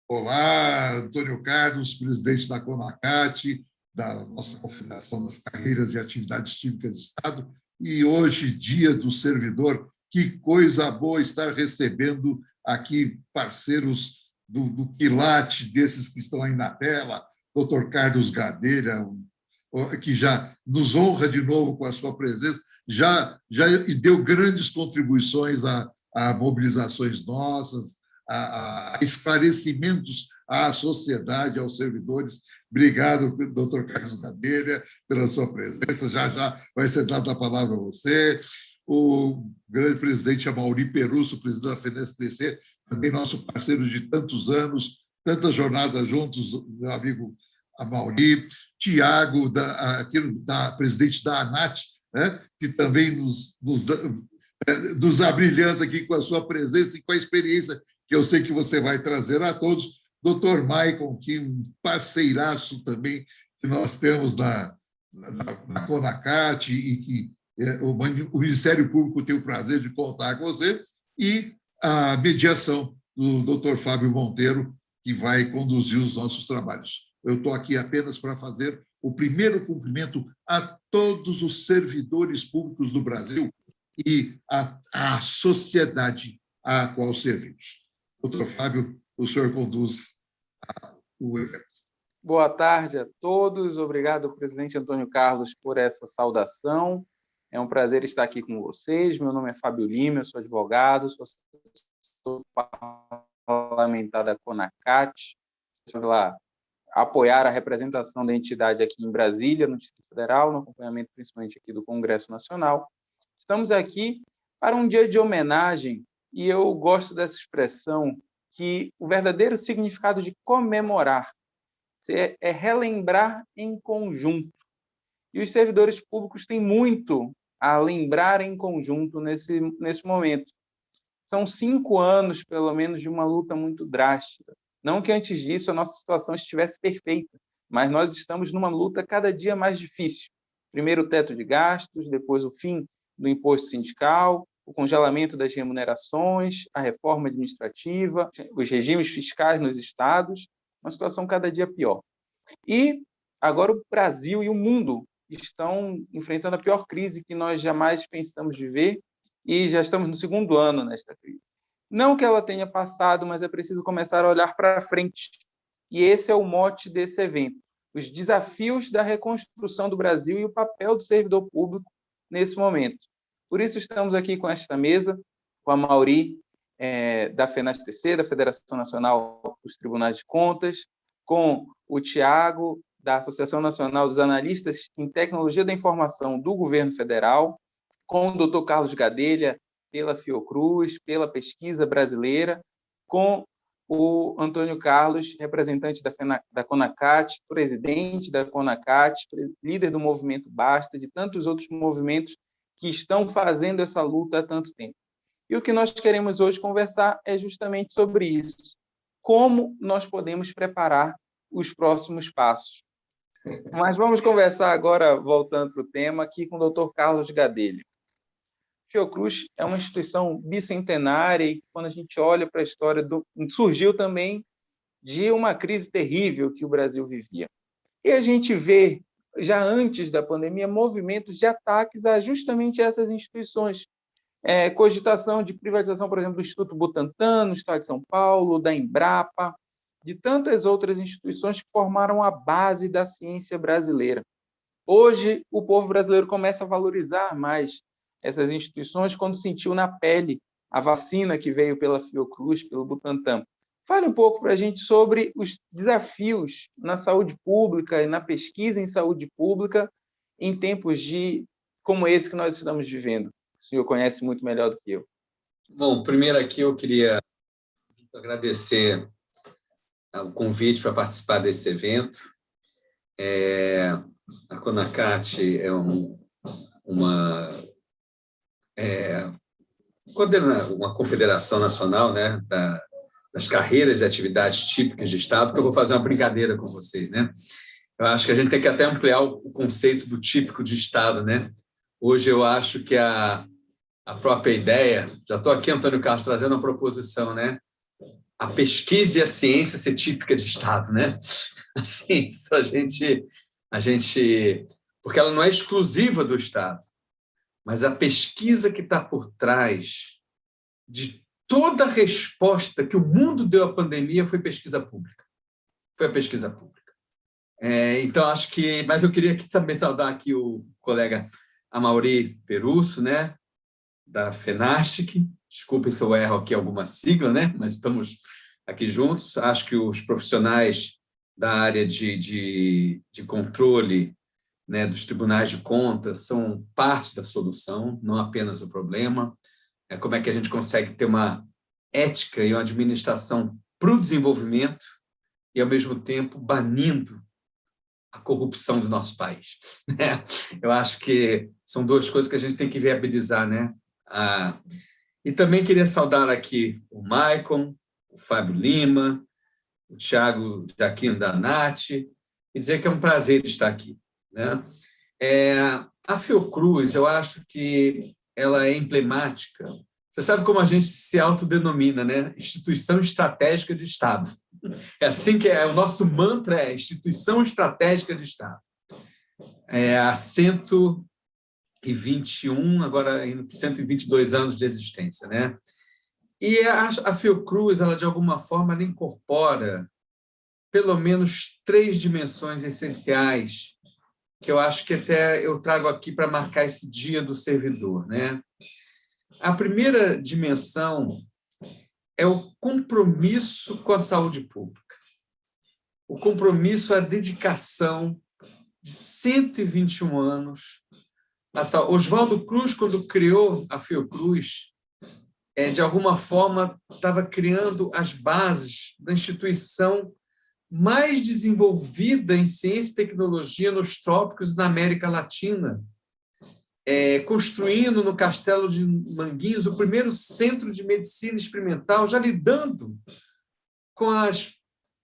Olá, Antônio Carlos, presidente da CONACAT, da nossa Confederação das Carreiras e Atividades Típicas do Estado, e hoje, Dia do Servidor. Que coisa boa estar recebendo aqui parceiros do quilate, desses que estão aí na tela, doutor Carlos Gadelha, que já nos honra de novo com a sua presença, já deu grandes contribuições a mobilizações nossas, a esclarecimentos à sociedade, aos servidores. Obrigado, doutor Carlos Gadelha, pela sua presença. Já vai ser dada a palavra a você. O grande presidente Amaury Perusso, presidente da FENESTC, também nosso parceiro de tantos anos, tantas jornadas juntos, meu amigo Amaury. Tiago, presidente da ANAT, né, que também nos abrilhanta aqui com a sua presença e com a experiência que eu sei que você vai trazer a todos. Doutor Maicon, que um parceiraço também que nós temos na CONACAT e que o Ministério Público tem o prazer de contar com você, e a mediação do doutor Fábio Monteiro, que vai conduzir os nossos trabalhos. Eu estou aqui apenas para fazer o primeiro cumprimento a todos os servidores públicos do Brasil e à sociedade à qual servimos. Doutor Fábio, o senhor conduz o evento. Boa tarde a todos. Obrigado, presidente Antônio Carlos, por essa saudação. É um prazer estar aqui com vocês. Meu nome é Fábio Lima, eu sou advogado, sou parlamentar da CONACAT. Estou lá apoiar a representação da entidade aqui em Brasília, no Distrito Federal, no acompanhamento principalmente aqui do Congresso Nacional. Estamos aqui para um dia de homenagem, e eu gosto dessa expressão, que o verdadeiro significado de comemorar é relembrar em conjunto. E os servidores públicos têm muito a lembrar em conjunto nesse momento. São 5 anos, pelo menos, de uma luta muito drástica. Não que antes disso a nossa situação estivesse perfeita, mas nós estamos numa luta cada dia mais difícil. Primeiro o teto de gastos, depois o fim do imposto sindical, o congelamento das remunerações, a reforma administrativa, os regimes fiscais nos estados, uma situação cada dia pior. E agora o Brasil e o mundo estão enfrentando a pior crise que nós jamais pensamos viver, e já estamos no 2º ano nesta crise. Não que ela tenha passado, mas é preciso começar a olhar para frente. E esse é o mote desse evento: os desafios da reconstrução do Brasil e o papel do servidor público nesse momento. Por isso estamos aqui com esta mesa, com a Amaury, da FENASTC, da Federação Nacional dos Tribunais de Contas, com o Tiago, da Associação Nacional dos Analistas em Tecnologia da Informação do Governo Federal, com o Dr. Carlos Gadelha, pela Fiocruz, pela Pesquisa Brasileira, com o Antônio Carlos, representante da CONACAT, presidente da CONACAT, líder do movimento Basta, de tantos outros movimentos que estão fazendo essa luta há tanto tempo. E o que nós queremos hoje conversar é justamente sobre isso. Como nós podemos preparar os próximos passos. Mas vamos conversar agora, voltando para o tema, aqui com o Dr. Carlos Gadelha. Fiocruz é uma instituição bicentenária e, quando a gente olha para a história, surgiu também de uma crise terrível que o Brasil vivia. E a gente vê, já antes da pandemia, movimentos de ataques a justamente essas instituições. Cogitação de privatização, por exemplo, do Instituto Butantan, no estado de São Paulo, da Embrapa, de tantas outras instituições que formaram a base da ciência brasileira. Hoje, o povo brasileiro começa a valorizar mais essas instituições quando sentiu na pele a vacina que veio pela Fiocruz, pelo Butantan. Fale um pouco para a gente sobre os desafios na saúde pública e na pesquisa em saúde pública em tempos como esse que nós estamos vivendo. O senhor conhece muito melhor do que eu. Bom, primeiro aqui eu queria agradecer o convite para participar desse evento. A CONACAT é uma confederação nacional, né, das carreiras e atividades típicas de Estado, que eu vou fazer uma brincadeira com vocês, né? Eu acho que a gente tem que até ampliar o conceito do típico de Estado, né? Hoje eu acho que a própria ideia, já estou aqui, Antônio Carlos, trazendo uma proposição, né? a pesquisa e a ciência ser típica de Estado, né? Assim, isso a gente, porque ela não é exclusiva do Estado, mas a pesquisa que está por trás de toda a resposta que o mundo deu à pandemia foi pesquisa pública. Foi a pesquisa pública. Então, acho que... Mas eu queria também saudar aqui o colega Amaury Perusso, né, da FENASTIC. Desculpem se eu erro aqui alguma sigla, né, mas estamos aqui juntos. Acho que os profissionais da área de controle, né, dos tribunais de contas são parte da solução, não apenas o problema. Como é que a gente consegue ter uma ética e uma administração para o desenvolvimento e, ao mesmo tempo, banindo a corrupção do nosso país. Eu acho que são duas coisas que a gente tem que viabilizar, né? E também queria saudar aqui o Maicon, o Fábio Lima, o Thiago Jaquino da ANAT, e dizer que é um prazer estar aqui, né? A Fiocruz, eu acho que ela é emblemática. Você sabe como a gente se autodenomina, né? Instituição estratégica de Estado. É assim que o nosso mantra é instituição estratégica de Estado. Há 121, agora indo para 122 anos de existência, né? E a Fiocruz, ela de alguma forma ela incorpora pelo menos 3 dimensões essenciais que eu acho que até eu trago aqui para marcar esse dia do servidor, né? A primeira dimensão é o compromisso com a saúde pública. O compromisso, a dedicação de 121 anos. Oswaldo Cruz, quando criou a Fiocruz, de alguma forma estava criando as bases da instituição mais desenvolvida em ciência e tecnologia nos trópicos e na América Latina, construindo no Castelo de Manguinhos o primeiro centro de medicina experimental, já lidando com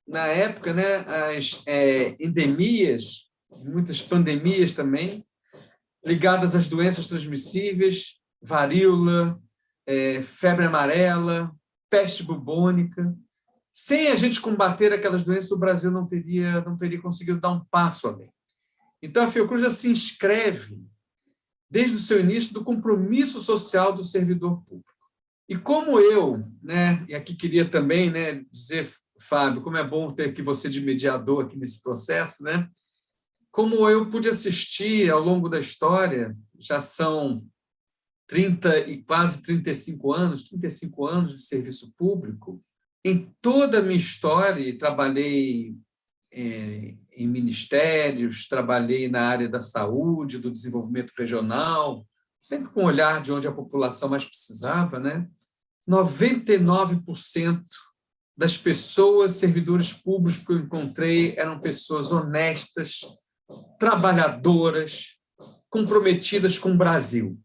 na época, né, as endemias, muitas pandemias também, ligadas às doenças transmissíveis, varíola, febre amarela, peste bubônica. Sem a gente combater aquelas doenças, o Brasil não teria conseguido dar um passo além. Então, a Fiocruz já se inscreve, desde o seu início, do compromisso social do servidor público. E como eu, né, e aqui queria também, né, dizer, Fábio, como é bom ter aqui você de mediador aqui nesse processo, né? Como eu pude assistir ao longo da história, já são 30 e quase 35 anos de serviço público. Em toda a minha história, trabalhei em ministérios, trabalhei na área da saúde, do desenvolvimento regional, sempre com o olhar de onde a população mais precisava, né? 99% das pessoas, servidores públicos que eu encontrei, eram pessoas honestas, trabalhadoras, comprometidas com o Brasil.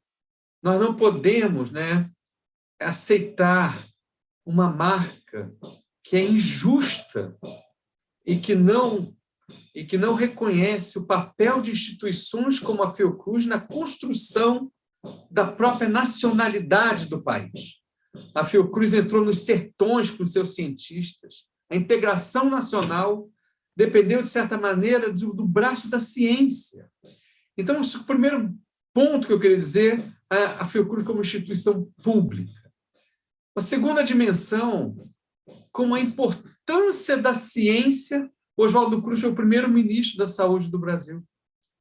Nós não podemos, né, aceitar uma marca que é injusta e que não reconhece o papel de instituições como a Fiocruz na construção da própria nacionalidade do país. A Fiocruz entrou nos sertões com seus cientistas. A integração nacional dependeu, de certa maneira, do braço da ciência. Então, o primeiro ponto que eu queria dizer é a Fiocruz como instituição pública. A segunda dimensão, como a importância da ciência. Oswaldo Cruz foi o primeiro ministro da Saúde do Brasil.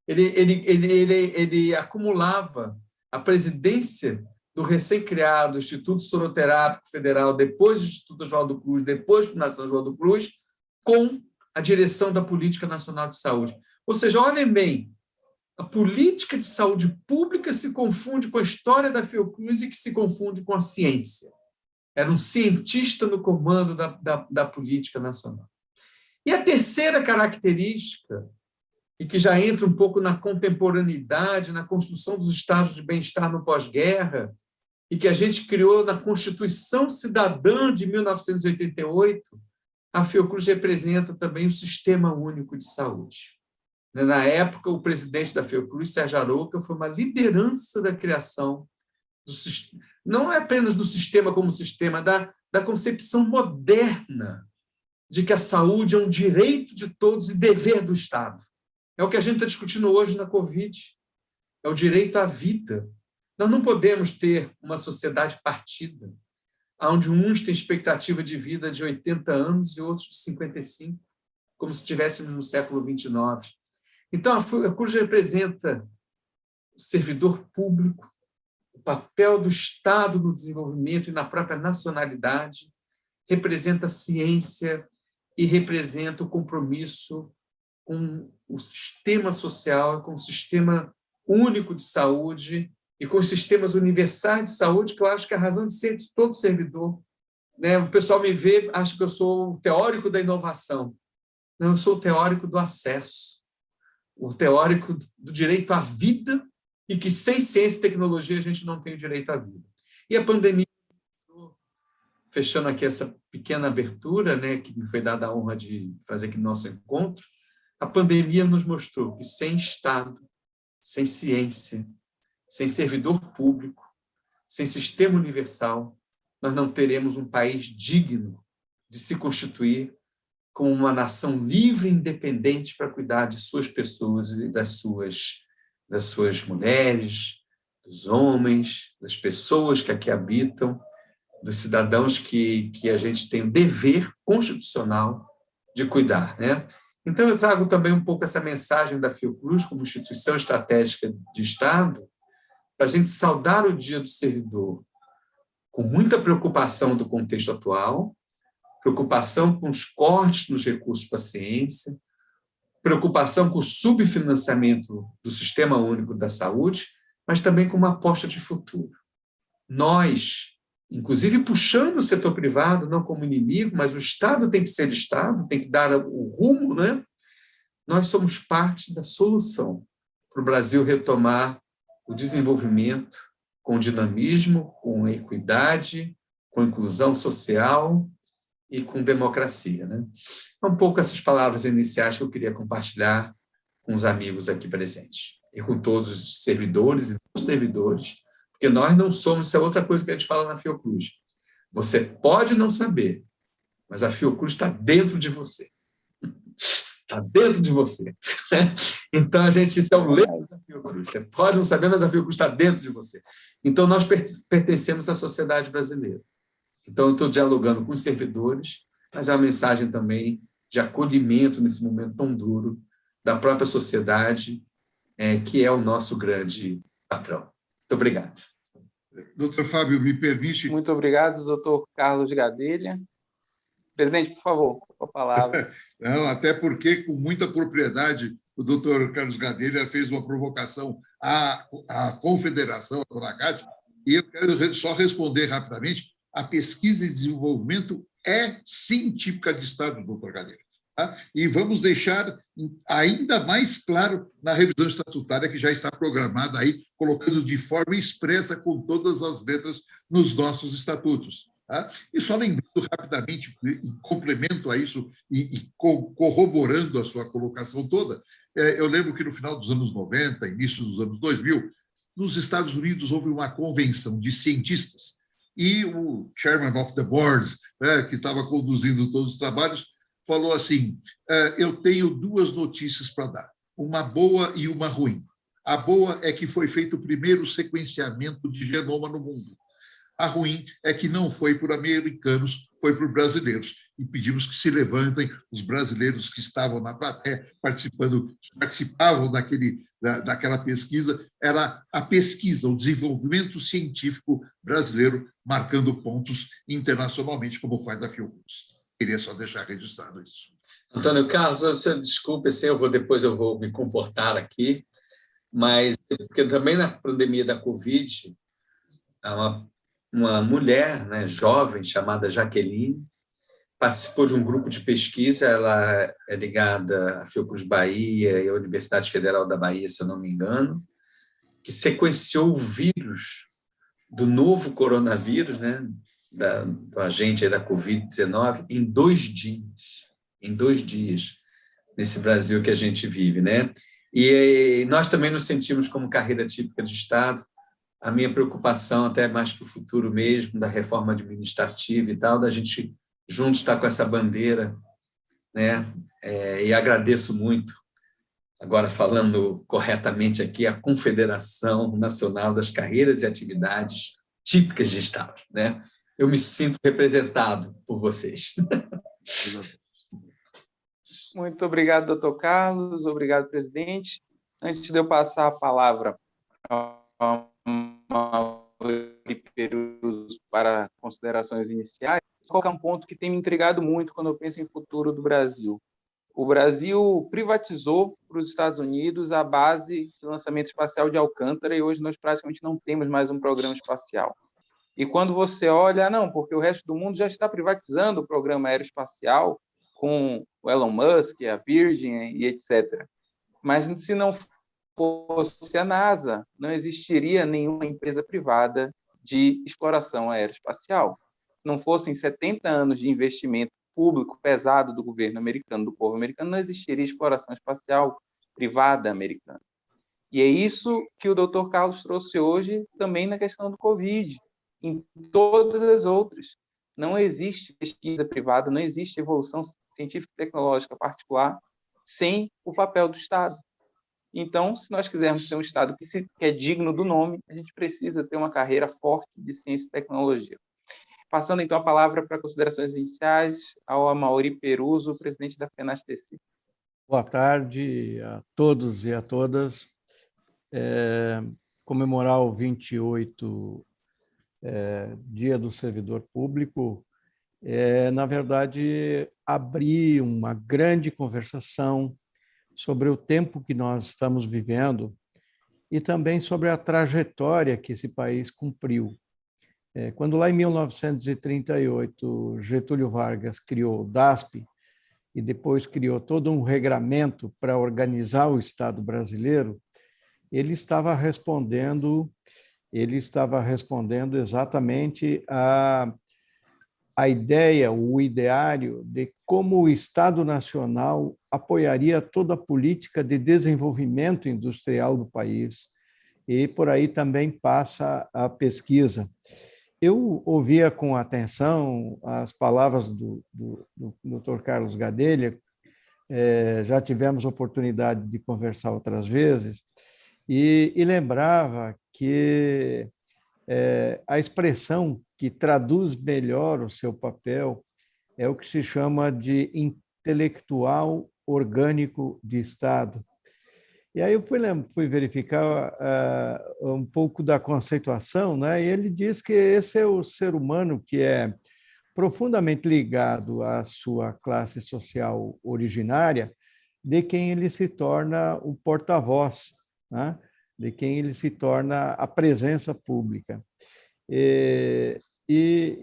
Ele acumulava a presidência do recém-criado Instituto Soroterápico Federal, depois do Instituto Oswaldo Cruz, depois da Fundação Oswaldo Cruz, com a direção da Política Nacional de Saúde. Ou seja, olhem bem, a política de saúde pública se confunde com a história da Fiocruz e que se confunde com a ciência. Era um cientista no comando da política nacional. E a terceira característica, e que já entra um pouco na contemporaneidade, na construção dos estados de bem-estar no pós-guerra, e que a gente criou na Constituição Cidadã de 1988, a Fiocruz representa também o Sistema Único de Saúde. Na época, o presidente da Fiocruz, Sérgio Arouca, foi uma liderança da criação não é apenas do sistema como sistema, da concepção moderna de que a saúde é um direito de todos e dever do Estado. É o que a gente está discutindo hoje na Covid, é o direito à vida. Nós não podemos ter uma sociedade partida, onde uns têm expectativa de vida de 80 anos e outros de 55, como se estivéssemos no século XXIX. Então, a CRUZ representa o servidor público, o papel do Estado no desenvolvimento e na própria nacionalidade, representa a ciência e representa o compromisso com o sistema social, com o sistema único de saúde e com os sistemas universais de saúde, que eu acho que é a razão de ser de todo servidor. Né? O pessoal me vê, acha que eu sou o teórico da inovação. Não, eu sou o teórico do acesso, o teórico do direito à vida, e que sem ciência e tecnologia a gente não tem o direito à vida. E a pandemia, fechando aqui essa pequena abertura, né, que me foi dada a honra de fazer aqui no nosso encontro, a pandemia nos mostrou que sem Estado, sem ciência, sem servidor público, sem sistema universal, nós não teremos um país digno de se constituir como uma nação livre e independente para cuidar de suas pessoas e das suas mulheres, dos homens, das pessoas que aqui habitam, dos cidadãos que a gente tem o dever constitucional de cuidar, né? Então, eu trago também um pouco essa mensagem da Fiocruz como instituição estratégica de Estado, para a gente saudar o Dia do Servidor com muita preocupação do contexto atual, preocupação com os cortes nos recursos para a ciência, preocupação com o subfinanciamento do Sistema Único da Saúde, mas também com uma aposta de futuro. Nós, inclusive puxando o setor privado, não como inimigo, mas o Estado tem que ser Estado, tem que dar o rumo, né? Nós somos parte da solução para o Brasil retomar o desenvolvimento com dinamismo, com equidade, com inclusão social e com democracia, né? É um pouco essas palavras iniciais que eu queria compartilhar com os amigos aqui presentes e com todos os servidores e não servidores, porque nós não somos, isso é outra coisa que a gente fala na Fiocruz. Você pode não saber, mas a Fiocruz está dentro de você. Está dentro de você. Então, isso é o lema da Fiocruz. Você pode não saber, mas a Fiocruz está dentro de você. Então, nós pertencemos à sociedade brasileira. Então, eu estou dialogando com os servidores, mas é uma mensagem também de acolhimento nesse momento tão duro da própria sociedade, que é o nosso grande patrão. Muito obrigado. Doutor Fábio, me permite... Muito obrigado, doutor Carlos Gadelha. Presidente, por favor, com a palavra. Não, até porque, com muita propriedade, o doutor Carlos Gadelha fez uma provocação à Confederação, à CONACAT, e eu quero só responder rapidamente. A pesquisa e desenvolvimento é, sim, típica de Estado, doutor Gadelha. Tá? E vamos deixar ainda mais claro na revisão estatutária que já está programada aí, colocando de forma expressa com todas as letras nos nossos estatutos. Tá? E só lembrando rapidamente, em complemento a isso e corroborando a sua colocação toda, eu lembro que no final dos anos 90, início dos anos 2000, nos Estados Unidos houve uma convenção de cientistas e o chairman of the board, que estava conduzindo todos os trabalhos, falou assim, eu tenho duas notícias para dar, uma boa e uma ruim. A boa é que foi feito o primeiro sequenciamento de genoma no mundo. A ruim é que não foi por americanos, foi por brasileiros. E pedimos que se levantem os brasileiros que estavam na plateia, participavam daquela pesquisa. Era a pesquisa, o desenvolvimento científico brasileiro, marcando pontos internacionalmente, como faz a Fiocruz. Queria só deixar registrado isso. Antônio Carlos, desculpe, depois eu vou me comportar aqui, mas porque também na pandemia da Covid, uma mulher, né, jovem, chamada Jaqueline, participou de um grupo de pesquisa, ela é ligada à Fiocruz Bahia e à Universidade Federal da Bahia, se eu não me engano, que sequenciou o vírus do novo coronavírus, né, do agente da Covid-19, em 2 dias. Em 2 dias, nesse Brasil que a gente vive, né? E nós também nos sentimos como carreira típica de Estado, a minha preocupação até mais para o futuro mesmo, da reforma administrativa e tal, da gente juntos estar com essa bandeira, né? E agradeço muito, agora falando corretamente aqui, a Confederação Nacional das Carreiras e Atividades Típicas de Estado, né? Eu me sinto representado por vocês. Muito obrigado, doutor Carlos. Obrigado, presidente. Antes de eu passar a palavra ao Mauri Peruso para considerações iniciais, vou colocar um ponto que tem me intrigado muito quando eu penso em futuro do Brasil. O Brasil privatizou para os Estados Unidos a base de lançamento espacial de Alcântara e hoje nós praticamente não temos mais um programa espacial. E quando você olha, não, porque o resto do mundo já está privatizando o programa aeroespacial com o Elon Musk, a Virgin e etc. Mas se não fosse a NASA, não existiria nenhuma empresa privada de exploração aeroespacial. Se não fossem 70 anos de investimento público pesado do governo americano, do povo americano, não existiria exploração espacial privada americana. E é isso que o Dr. Carlos trouxe hoje também na questão do Covid. Em todas as outras. Não existe pesquisa privada, não existe evolução científica e tecnológica particular sem o papel do Estado. Então, se nós quisermos ter um Estado que é digno do nome, a gente precisa ter uma carreira forte de ciência e tecnologia. Passando, então, a palavra para considerações iniciais ao Amaury Peruso, presidente da FENASTC. Boa tarde a todos e a todas. Comemorar o 28 Dia do Servidor Público na verdade, abrir uma grande conversação sobre o tempo que nós estamos vivendo e também sobre a trajetória que esse país cumpriu. Quando lá em 1938 Getúlio Vargas criou o DASP e depois criou todo um regramento para organizar o Estado brasileiro, ele estava respondendo exatamente a ideia, o ideário de como o Estado Nacional apoiaria toda a política de desenvolvimento industrial do país. E por aí também passa a pesquisa. Eu ouvia com atenção as palavras do Dr. Carlos Gadelha, já tivemos oportunidade de conversar outras vezes, e lembrava que a expressão que traduz melhor o seu papel é o que se chama de intelectual orgânico de Estado. E aí eu fui verificar um pouco da conceituação, né? E ele diz que esse é o ser humano que é profundamente ligado à sua classe social originária, de quem ele se torna o porta-voz, né? De quem ele se torna a presença pública. E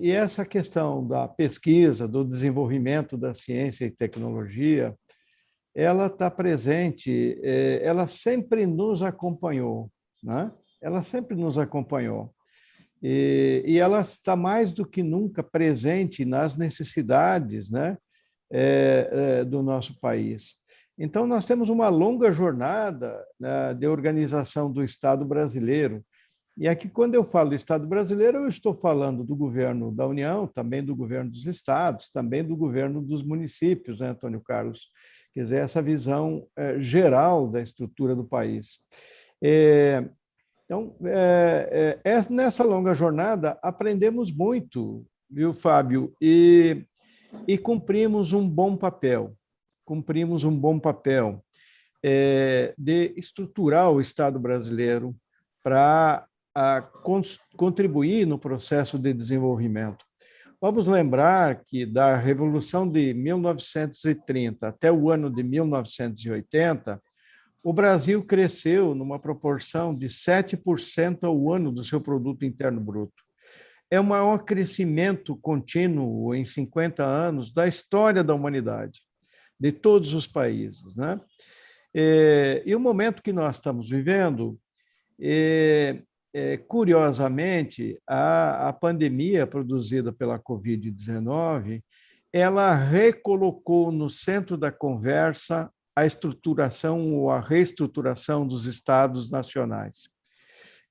essa questão da pesquisa, do desenvolvimento da ciência e tecnologia, ela está presente, ela sempre nos acompanhou, né? Ela sempre nos acompanhou. E ela está mais do que nunca presente nas necessidades, né, do nosso país. Então, nós temos uma longa jornada, né, de organização do Estado brasileiro. E aqui, quando eu falo Estado brasileiro, eu estou falando do governo da União, também do governo dos estados, também do governo dos municípios, né, Antônio Carlos? Quer dizer, essa visão geral da estrutura do país. Então, nessa longa jornada, aprendemos muito, viu, Fábio? E cumprimos um bom papel. Cumprimos um bom papel de estruturar o Estado brasileiro para contribuir no processo de desenvolvimento. Vamos lembrar que da Revolução de 1930 até o ano de 1980, o Brasil cresceu numa proporção de 7% ao ano do seu produto interno bruto. É o maior crescimento contínuo em 50 anos da história da humanidade, de todos os países, né? E o momento que nós estamos vivendo, curiosamente, a pandemia produzida pela Covid-19, ela recolocou no centro da conversa a estruturação ou a reestruturação dos estados nacionais.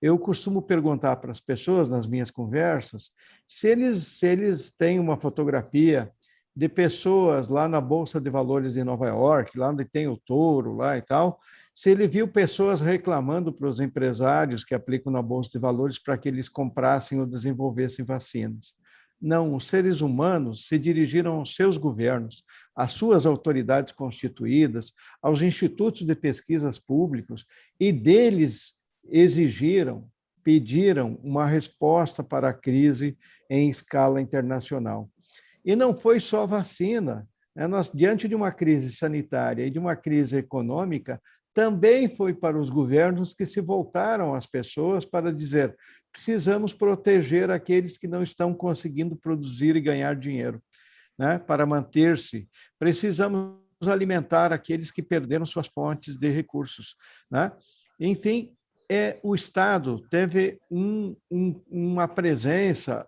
eu costumo perguntar para as pessoas nas minhas conversas se eles têm uma fotografia de pessoas lá na Bolsa de Valores de Nova York, lá onde tem o touro lá e tal, se ele viu pessoas reclamando para os empresários que aplicam na Bolsa de Valores para que eles comprassem ou desenvolvessem vacinas. Não, os seres humanos se dirigiram aos seus governos, às suas autoridades constituídas, aos institutos de pesquisas públicos, e deles exigiram, pediram uma resposta para a crise em escala internacional. E não foi só vacina. Nós, diante de uma crise sanitária e de uma crise econômica, também foi para os governos que se voltaram às pessoas para dizer: precisamos proteger aqueles que não estão conseguindo produzir e ganhar dinheiro, né, para manter-se. Precisamos alimentar aqueles que perderam suas fontes de recursos, né? Enfim, o Estado teve uma presença,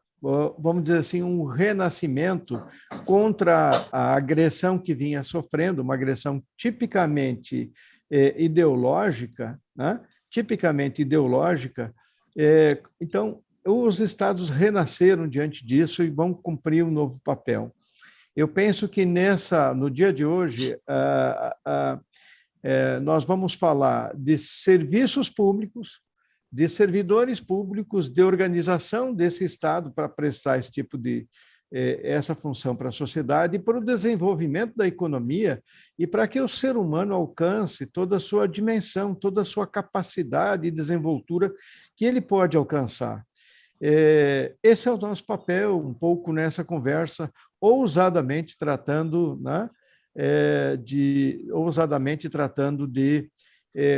vamos dizer assim, um renascimento contra a agressão que vinha sofrendo, uma agressão tipicamente ideológica, né? Tipicamente ideológica. Então, os estados renasceram diante disso e vão cumprir um novo papel. Eu penso que no dia de hoje, nós vamos falar de serviços públicos, de servidores públicos, de organização desse Estado para prestar esse tipo de essa função para a sociedade e para o desenvolvimento da economia e para que o ser humano alcance toda a sua dimensão, toda a sua capacidade e desenvoltura que ele pode alcançar. Esse é o nosso papel, um pouco nessa conversa, ousadamente tratando, né,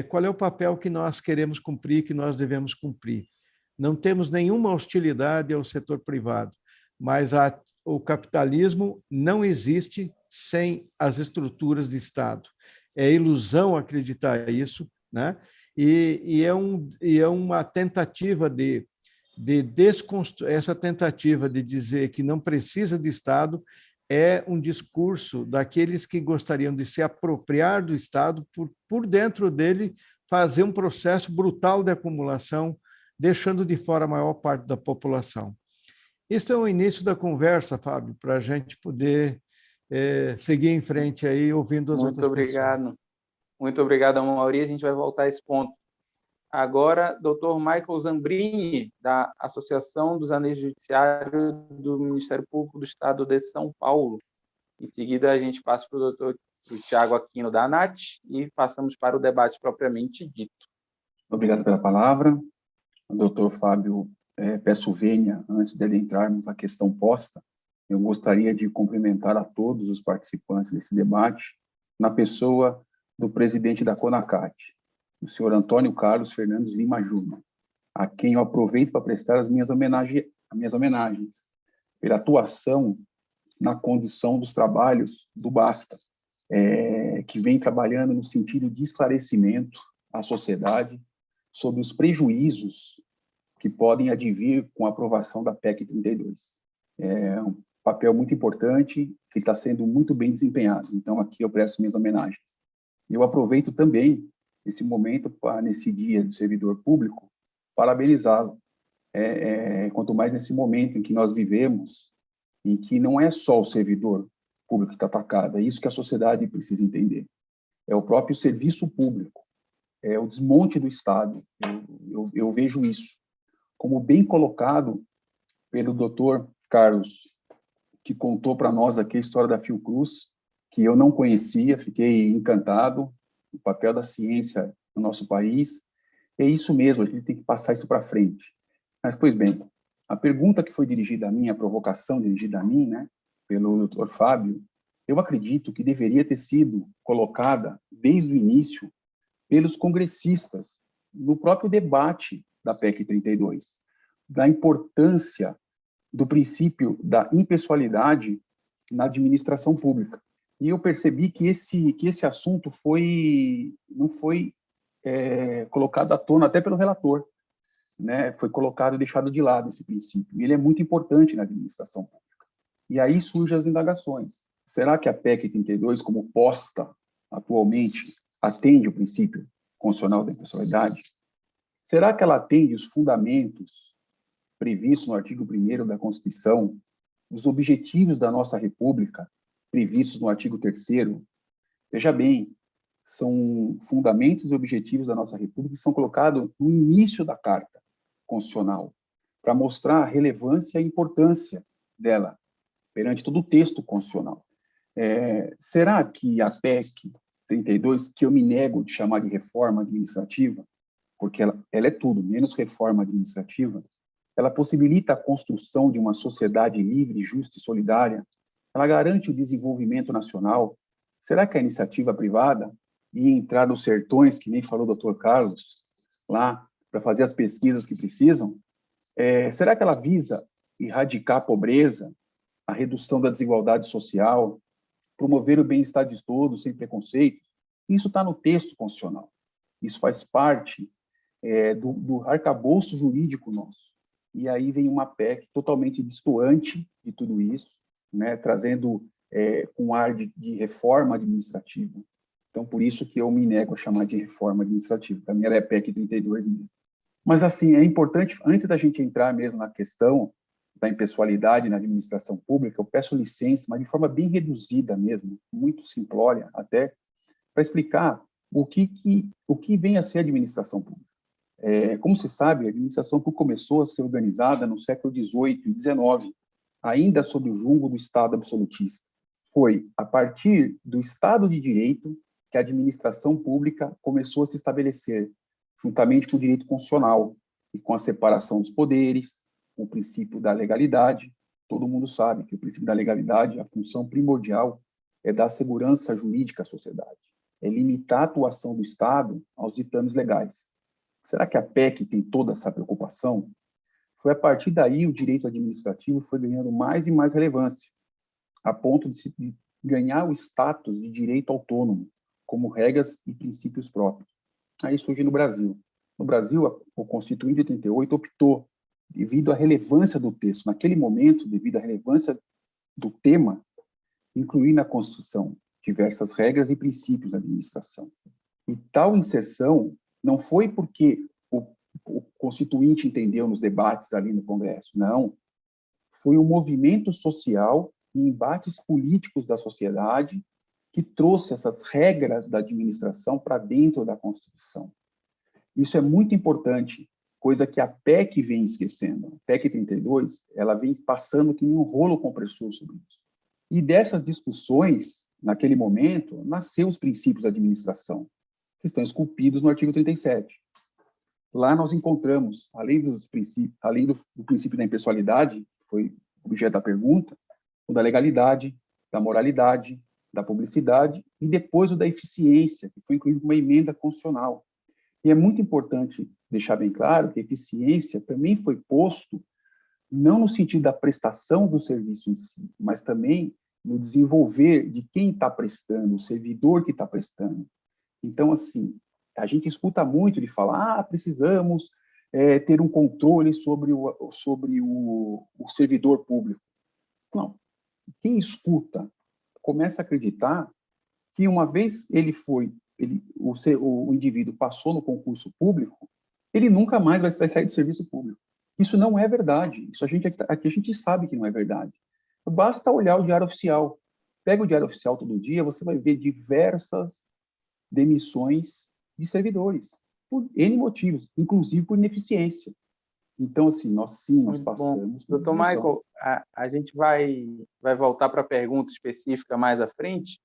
qual é o papel que nós queremos cumprir, que nós devemos cumprir. Não temos nenhuma hostilidade ao setor privado, mas o capitalismo não existe sem as estruturas de Estado. É ilusão acreditar isso, né? E é uma tentativa de desconstruir, essa tentativa de dizer que não precisa de Estado é um discurso daqueles que gostariam de se apropriar do Estado por dentro dele fazer um processo brutal de acumulação, deixando de fora a maior parte da população. Este é o início da conversa, Fábio, para a gente poder seguir em frente aí, ouvindo as outras pessoas. Muito obrigado, Amaury. A gente vai voltar a esse ponto. Agora, Dr. Michael Zambrini, da Associação dos Anéis Judiciários do Ministério Público do Estado de São Paulo. Em seguida, a gente passa para o Dr. Tiago Aquino, da ANAT, e passamos para o debate propriamente dito. Obrigado pela palavra. Dr. Fábio, peço vênia, antes de adentrarmos na questão posta, eu gostaria de cumprimentar a todos os participantes desse debate, na pessoa do presidente da CONACAT, o senhor Antônio Carlos Fernandes Lima Júnior, a quem eu aproveito para prestar as minhas homenagens pela atuação na condução dos trabalhos do BASTA, que vem trabalhando no sentido de esclarecimento à sociedade sobre os prejuízos que podem advir com a aprovação da PEC 32. É um papel muito importante que está sendo muito bem desempenhado. Então, aqui eu presto minhas homenagens. Eu aproveito também esse momento, nesse dia do servidor público, parabenizá-lo. Quanto mais nesse momento em que nós vivemos, em que não é só o servidor público que está atacado, é isso que a sociedade precisa entender. É o próprio serviço público, é o desmonte do Estado. Eu vejo isso como bem colocado pelo doutor Carlos, que contou para nós aqui a história da Fiocruz, que eu não conhecia, fiquei encantado, o papel da ciência no nosso país. É isso mesmo, a gente tem que passar isso para frente. Mas, pois bem, a pergunta que foi dirigida a mim, a provocação dirigida a mim, né, pelo Dr. Fábio, eu acredito que deveria ter sido colocada desde o início pelos congressistas no próprio debate da PEC 32, da importância do princípio da impessoalidade na administração pública. E eu percebi que esse assunto não foi colocado à tona até pelo relator, né? Foi colocado e deixado de lado esse princípio. Ele é muito importante na administração pública. E aí surgem as indagações. Será que a PEC 32, como posta atualmente, atende o princípio constitucional da impessoalidade? será que ela atende os fundamentos previstos no artigo 1º da Constituição, os objetivos da nossa República, previstos no artigo 3º? Veja bem, são fundamentos e objetivos da nossa República que são colocados no início da Carta Constitucional, para mostrar a relevância e a importância dela perante todo o texto constitucional. Será que a PEC 32, que eu me nego de chamar de reforma administrativa, porque ela é tudo, menos reforma administrativa, ela possibilita a construção de uma sociedade livre, justa e solidária, ela garante o desenvolvimento nacional? Será que a iniciativa privada ia entrar nos sertões, que nem falou o doutor Carlos, lá, para fazer as pesquisas que precisam? Será que ela visa erradicar a pobreza, a redução da desigualdade social, promover o bem-estar de todos, sem preconceito? Isso está no texto constitucional. Isso faz parte do arcabouço jurídico nosso. E aí vem uma PEC totalmente distoante de tudo isso, né, trazendo um ar de reforma administrativa. Então, por isso que eu me nego a chamar de reforma administrativa. Para mim, ela é PEC 32 mesmo. Mas, assim, é importante, antes da gente entrar mesmo na questão da impessoalidade na administração pública, eu peço licença, mas de forma bem reduzida mesmo, muito simplória até, para explicar o que vem a ser a administração pública. Como se sabe, a administração pública começou a ser organizada no século XVIII e XIX, ainda sob o jugo do Estado absolutista. Foi a partir do Estado de Direito que a administração pública começou a se estabelecer, juntamente com o direito constitucional e com a separação dos poderes, com o princípio da legalidade. Todo mundo sabe que o princípio da legalidade, a função primordial é dar segurança jurídica à sociedade, é limitar a atuação do Estado aos ditames legais. Será que a PEC tem toda essa preocupação? Foi a partir daí o direito administrativo foi ganhando mais e mais relevância, a ponto de ganhar o status de direito autônomo, como regras e princípios próprios. Aí surge no Brasil. No Brasil, o Constituinte de 88 optou, devido à relevância do texto, naquele momento, devido à relevância do tema, incluir na Constituição diversas regras e princípios da administração. E tal inserção não foi porque o Constituinte entendeu nos debates ali no Congresso, não. Foi um movimento social e embates políticos da sociedade que trouxe essas regras da administração para dentro da Constituição. Isso é muito importante, coisa que a PEC vem esquecendo. A PEC 32, ela vem passando que nem um rolo compressor sobre isso. E dessas discussões, naquele momento, nasceu os princípios da administração, que estão esculpidos no artigo 37. Lá nós encontramos, além do princípio da impessoalidade, que foi objeto da pergunta, o da legalidade, da moralidade, da publicidade, e depois o da eficiência, que foi incluído como uma emenda constitucional. E é muito importante deixar bem claro que a eficiência também foi posto não no sentido da prestação do serviço em si, mas também no desenvolver de quem está prestando, o servidor que está prestando. Então, assim, a gente escuta muito de falar, precisamos ter um controle sobre o servidor público. Não. Quem escuta começa a acreditar que uma vez o indivíduo passou no concurso público, ele nunca mais vai sair do serviço público. Isso não é verdade. Isso aqui a gente sabe que não é verdade. Basta olhar o Diário Oficial. Pega o Diário Oficial todo dia, você vai ver diversas demissões de servidores, por N motivos, inclusive por ineficiência. Então, assim, nós passamos... Doutor Michael, a gente vai voltar para a pergunta específica mais à frente.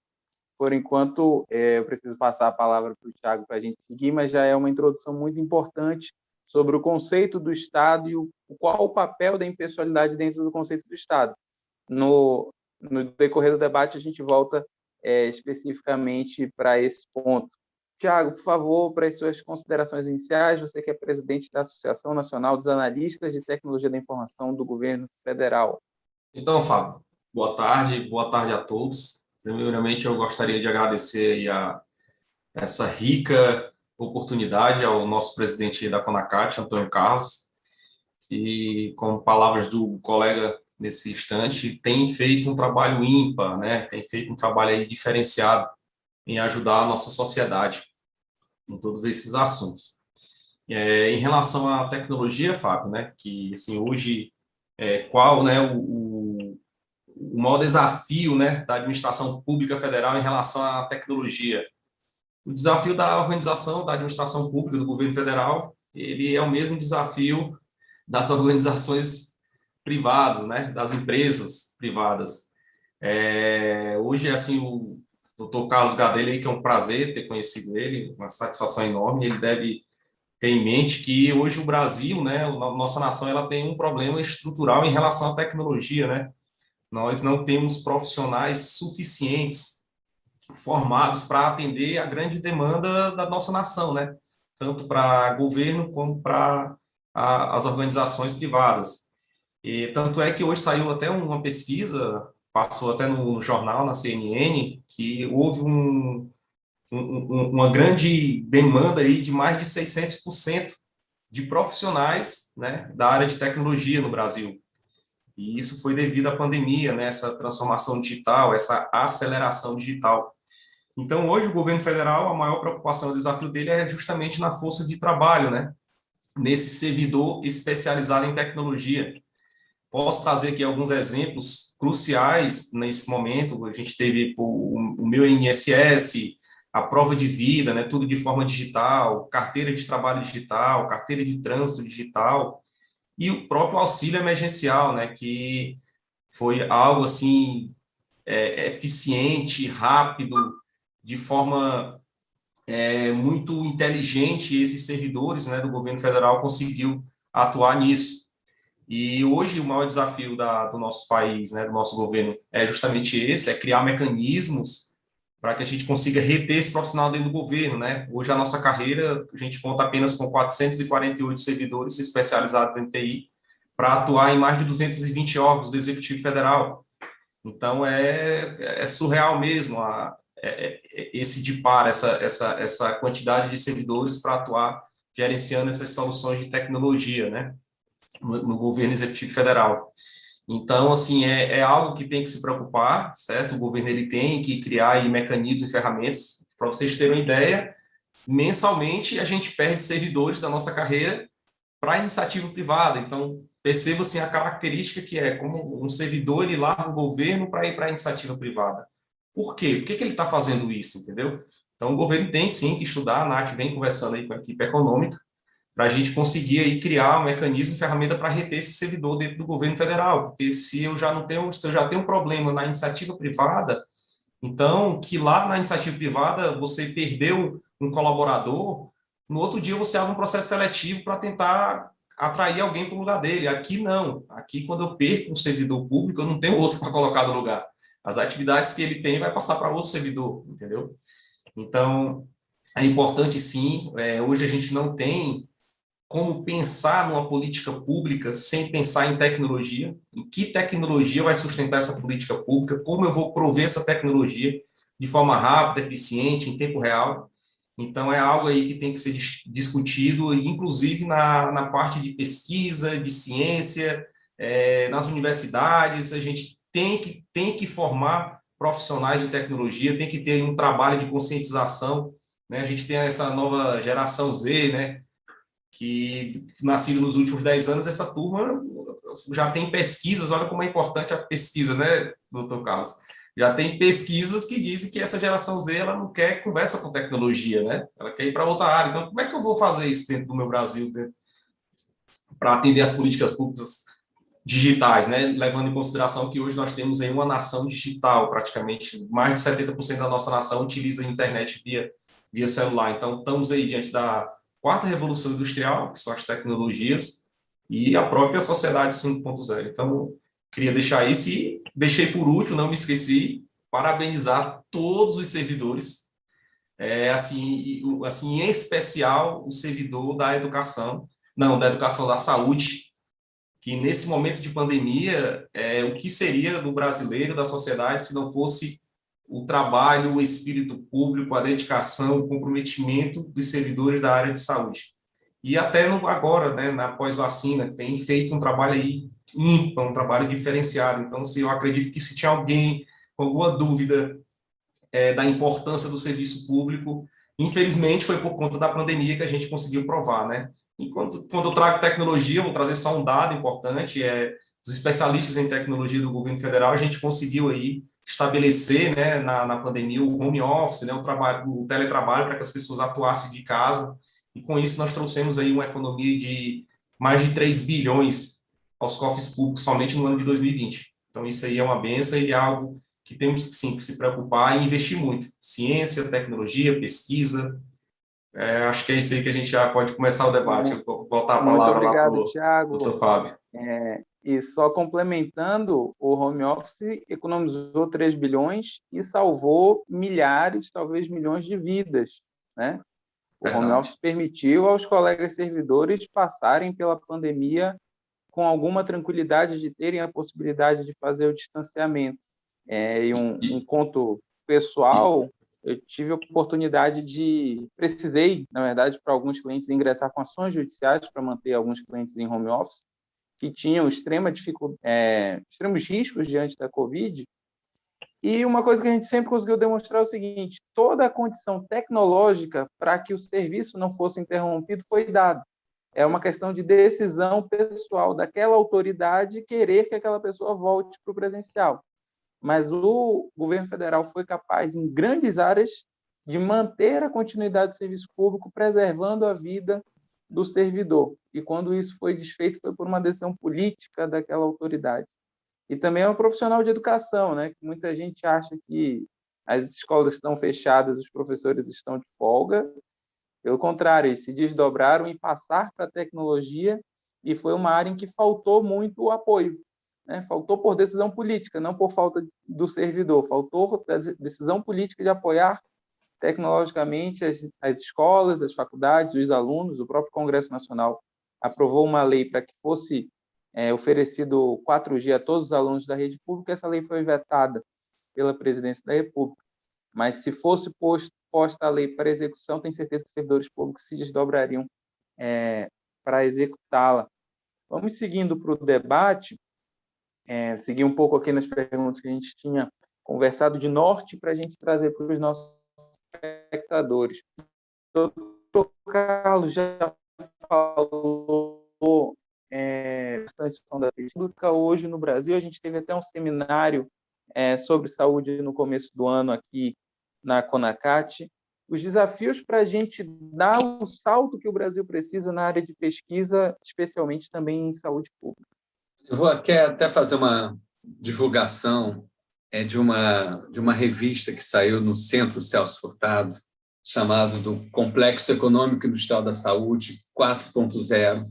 Por enquanto, eu preciso passar a palavra para o Thiago para a gente seguir, mas já é uma introdução muito importante sobre o conceito do Estado e qual o papel da impessoalidade dentro do conceito do Estado. No decorrer do debate, a gente volta especificamente para esse ponto. Thiago, por favor, para as suas considerações iniciais, você que é presidente da Associação Nacional dos Analistas de Tecnologia da Informação do Governo Federal. Então, Fábio, boa tarde a todos. Primeiramente, eu gostaria de agradecer aí essa rica oportunidade ao nosso presidente da CONACAT, Antônio Carlos, que, com palavras do colega nesse instante, tem feito um trabalho ímpar, né? Tem feito um trabalho aí diferenciado em ajudar a nossa sociedade em todos esses assuntos. Em relação à tecnologia, Fábio, né, que assim, hoje, qual, né, o maior desafio, né, da administração pública federal em relação à tecnologia? O desafio da organização da administração pública do governo federal, ele é o mesmo desafio das organizações privadas, né, das empresas privadas. Hoje, assim, o Dr. Carlos Gadelha, que é um prazer ter conhecido ele, uma satisfação enorme. Ele deve ter em mente que hoje o Brasil, né, a nossa nação, ela tem um problema estrutural em relação à tecnologia, né? Nós não temos profissionais suficientes formados para atender a grande demanda da nossa nação, né? Tanto para governo como para as organizações privadas. E tanto é que hoje saiu até uma pesquisa, passou até no jornal, na CNN, que houve uma grande demanda aí de mais de 600% de profissionais, né, da área de tecnologia no Brasil. E isso foi devido à pandemia, né, essa transformação digital, essa aceleração digital. Então, hoje, o governo federal, a maior preocupação, o desafio dele é justamente na força de trabalho, né, nesse servidor especializado em tecnologia. Posso trazer aqui alguns exemplos cruciais nesse momento. A gente teve o meu INSS, a prova de vida, né, tudo de forma digital, carteira de trabalho digital, carteira de trânsito digital, e o próprio auxílio emergencial, né, que foi algo assim eficiente, rápido, de forma muito inteligente. Esses servidores, né, do governo federal conseguiu atuar nisso. E hoje o maior desafio do nosso país, né, do nosso governo, é justamente esse, é criar mecanismos para que a gente consiga reter esse profissional dentro do governo, né? Hoje a nossa carreira, a gente conta apenas com 448 servidores especializados em TI para atuar em mais de 220 órgãos do Executivo Federal. Então, é surreal mesmo esse dipar, essa quantidade de servidores para atuar gerenciando essas soluções de tecnologia, né, no governo Executivo Federal. Então, assim, é algo que tem que se preocupar, certo? O governo ele tem que criar aí mecanismos e ferramentas. Para vocês terem uma ideia, mensalmente a gente perde servidores da nossa carreira para a iniciativa privada. Então, perceba assim, a característica que é como um servidor ele larga o governo para ir para a iniciativa privada. Por quê? Por que ele está fazendo isso, entendeu? Então, o governo tem sim que estudar, a ANAC vem conversando aí com a equipe econômica, para a gente conseguir aí criar um mecanismo, ferramenta para reter esse servidor dentro do governo federal, porque se eu já tenho um problema na iniciativa privada, então, que lá na iniciativa privada você perdeu um colaborador, no outro dia você abre um processo seletivo para tentar atrair alguém para o lugar dele. Aqui não. Aqui, quando eu perco um servidor público, eu não tenho outro para colocar no lugar. As atividades que ele tem vai passar para outro servidor, entendeu? Então, é importante sim. Hoje a gente não tem como pensar numa política pública sem pensar em tecnologia, em que tecnologia vai sustentar essa política pública, como eu vou prover essa tecnologia de forma rápida, eficiente, em tempo real. Então, é algo aí que tem que ser discutido, inclusive na parte de pesquisa, de ciência, nas universidades. A gente tem que formar profissionais de tecnologia, tem que ter um trabalho de conscientização, né? A gente tem essa nova geração Z, né, que nascido nos últimos 10 anos, essa turma já tem pesquisas, olha como é importante a pesquisa, né, doutor Carlos? Já tem pesquisas que dizem que essa geração Z, ela não quer conversa com tecnologia, né? Ela quer ir para outra área. Então, como é que eu vou fazer isso dentro do meu Brasil, para atender as políticas públicas digitais, né? Levando em consideração que hoje nós temos aí uma nação digital, praticamente mais de 70% da nossa nação utiliza a internet via celular. Então, estamos aí diante da quarta revolução industrial, que são as tecnologias, e a própria sociedade 5.0. Então, queria deixar isso e deixei por último, não me esqueci, parabenizar todos os servidores, assim, em especial o servidor da educação da saúde, que nesse momento de pandemia, o que seria do brasileiro, da sociedade, se não fosse o trabalho, o espírito público, a dedicação, o comprometimento dos servidores da área de saúde. E até agora, né, na pós-vacina, tem feito um trabalho aí ímpar, um trabalho diferenciado. Então, eu acredito que se tinha alguém com alguma dúvida da importância do serviço público, Infelizmente, foi por conta da pandemia que a gente conseguiu provar, né? E quando eu trago tecnologia, eu vou trazer só um dado importante, os especialistas em tecnologia do governo federal, a gente conseguiu aí estabelecer, né, na pandemia, o home office, né, o teletrabalho para que as pessoas atuassem de casa, e com isso nós trouxemos aí uma economia de mais de 3 bilhões aos cofres públicos somente no ano de 2020. Então, isso aí é uma benção e é algo que temos, sim, que se preocupar e investir muito. Ciência, tecnologia, pesquisa. Acho que é isso aí que a gente já pode começar o debate. Eu vou voltar a palavra lá para o doutor Fábio. E só complementando, o home office economizou 3 bilhões e salvou milhares, talvez milhões de vidas, né? O home office permitiu aos colegas servidores passarem pela pandemia com alguma tranquilidade de terem a possibilidade de fazer o distanciamento. E um conto pessoal, eu tive a oportunidade precisei, na verdade, para alguns clientes ingressar com ações judiciais para manter alguns clientes em home office, que tinham extremos riscos diante da Covid. E uma coisa que a gente sempre conseguiu demonstrar é o seguinte: toda a condição tecnológica para que o serviço não fosse interrompido foi dada. É uma questão de decisão pessoal daquela autoridade querer que aquela pessoa volte para o presencial. Mas o governo federal foi capaz, em grandes áreas, de manter a continuidade do serviço público, preservando a vida do servidor. E quando isso foi desfeito, foi por uma decisão política daquela autoridade. E também é um profissional de educação, né? Muita gente acha que as escolas estão fechadas, os professores estão de folga. Pelo contrário, eles se desdobraram em passar para a tecnologia, e foi uma área em que faltou muito o apoio, né? Faltou por decisão política, não por falta do servidor. Faltou a decisão política de apoiar tecnologicamente as escolas, as faculdades, os alunos. O próprio Congresso Nacional aprovou uma lei para que fosse oferecido 4G a todos os alunos da rede pública. Essa lei foi vetada pela Presidência da República. Mas, se fosse posta a lei para execução, tenho certeza que os servidores públicos se desdobrariam para executá-la. Vamos seguindo para o debate, seguir um pouco aqui nas perguntas que a gente tinha conversado de norte para a gente trazer para os nossos espectadores. O doutor Carlos já falou bastante da pública. Hoje, no Brasil, a gente teve até um seminário sobre saúde no começo do ano aqui na CONACAT. Os desafios para a gente dar o salto que o Brasil precisa na área de pesquisa, especialmente também em saúde pública. Eu vou aqui até fazer uma divulgação de uma revista que saiu no Centro Celso Furtado, chamado do Complexo Econômico Industrial da Saúde 4.0.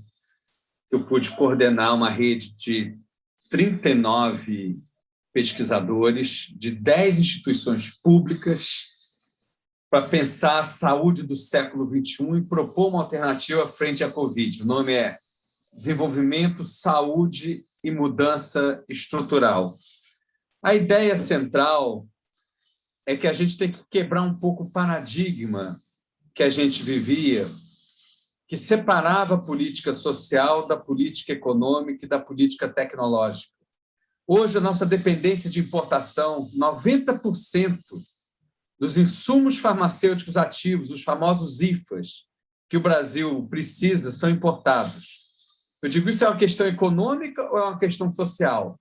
Eu pude coordenar uma rede de 39 pesquisadores de 10 instituições públicas para pensar a saúde do século XXI e propor uma alternativa frente à Covid. O nome é Desenvolvimento, Saúde e Mudança Estrutural. A ideia central é que a gente tem que quebrar um pouco o paradigma que a gente vivia, que separava a política social da política econômica e da política tecnológica. Hoje, a nossa dependência de importação, 90% dos insumos farmacêuticos ativos, os famosos IFAs, que o Brasil precisa, são importados. Eu digo, isso é uma questão econômica ou é uma questão social?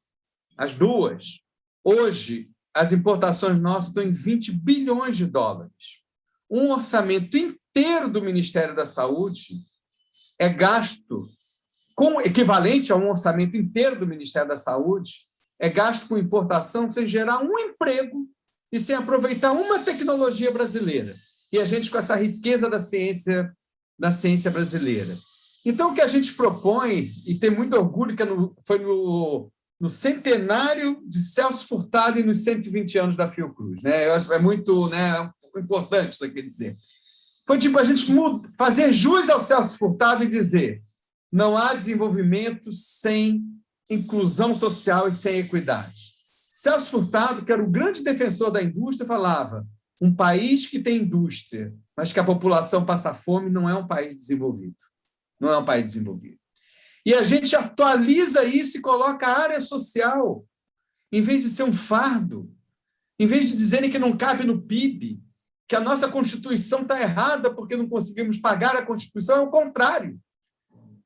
As duas. Hoje, as importações nossas estão em 20 bilhões de dólares. Um orçamento inteiro do Ministério da Saúde é gasto, equivalente a um orçamento inteiro do Ministério da Saúde, é gasto com importação sem gerar um emprego e sem aproveitar uma tecnologia brasileira. E a gente com essa riqueza da ciência brasileira. Então, o que a gente propõe, e tem muito orgulho, que foi no centenário de Celso Furtado e nos 120 anos da Fiocruz, né? Eu acho que é muito, né, importante isso aqui dizer. Foi tipo a gente fazer jus ao Celso Furtado e dizer: não há desenvolvimento sem inclusão social e sem equidade. Celso Furtado, que era o grande defensor da indústria, falava: um país que tem indústria, mas que a população passa fome, não é um país desenvolvido. Não é um país desenvolvido. E a gente atualiza isso e coloca a área social, em vez de ser um fardo, em vez de dizerem que não cabe no PIB, que a nossa Constituição está errada porque não conseguimos pagar a Constituição, é o contrário.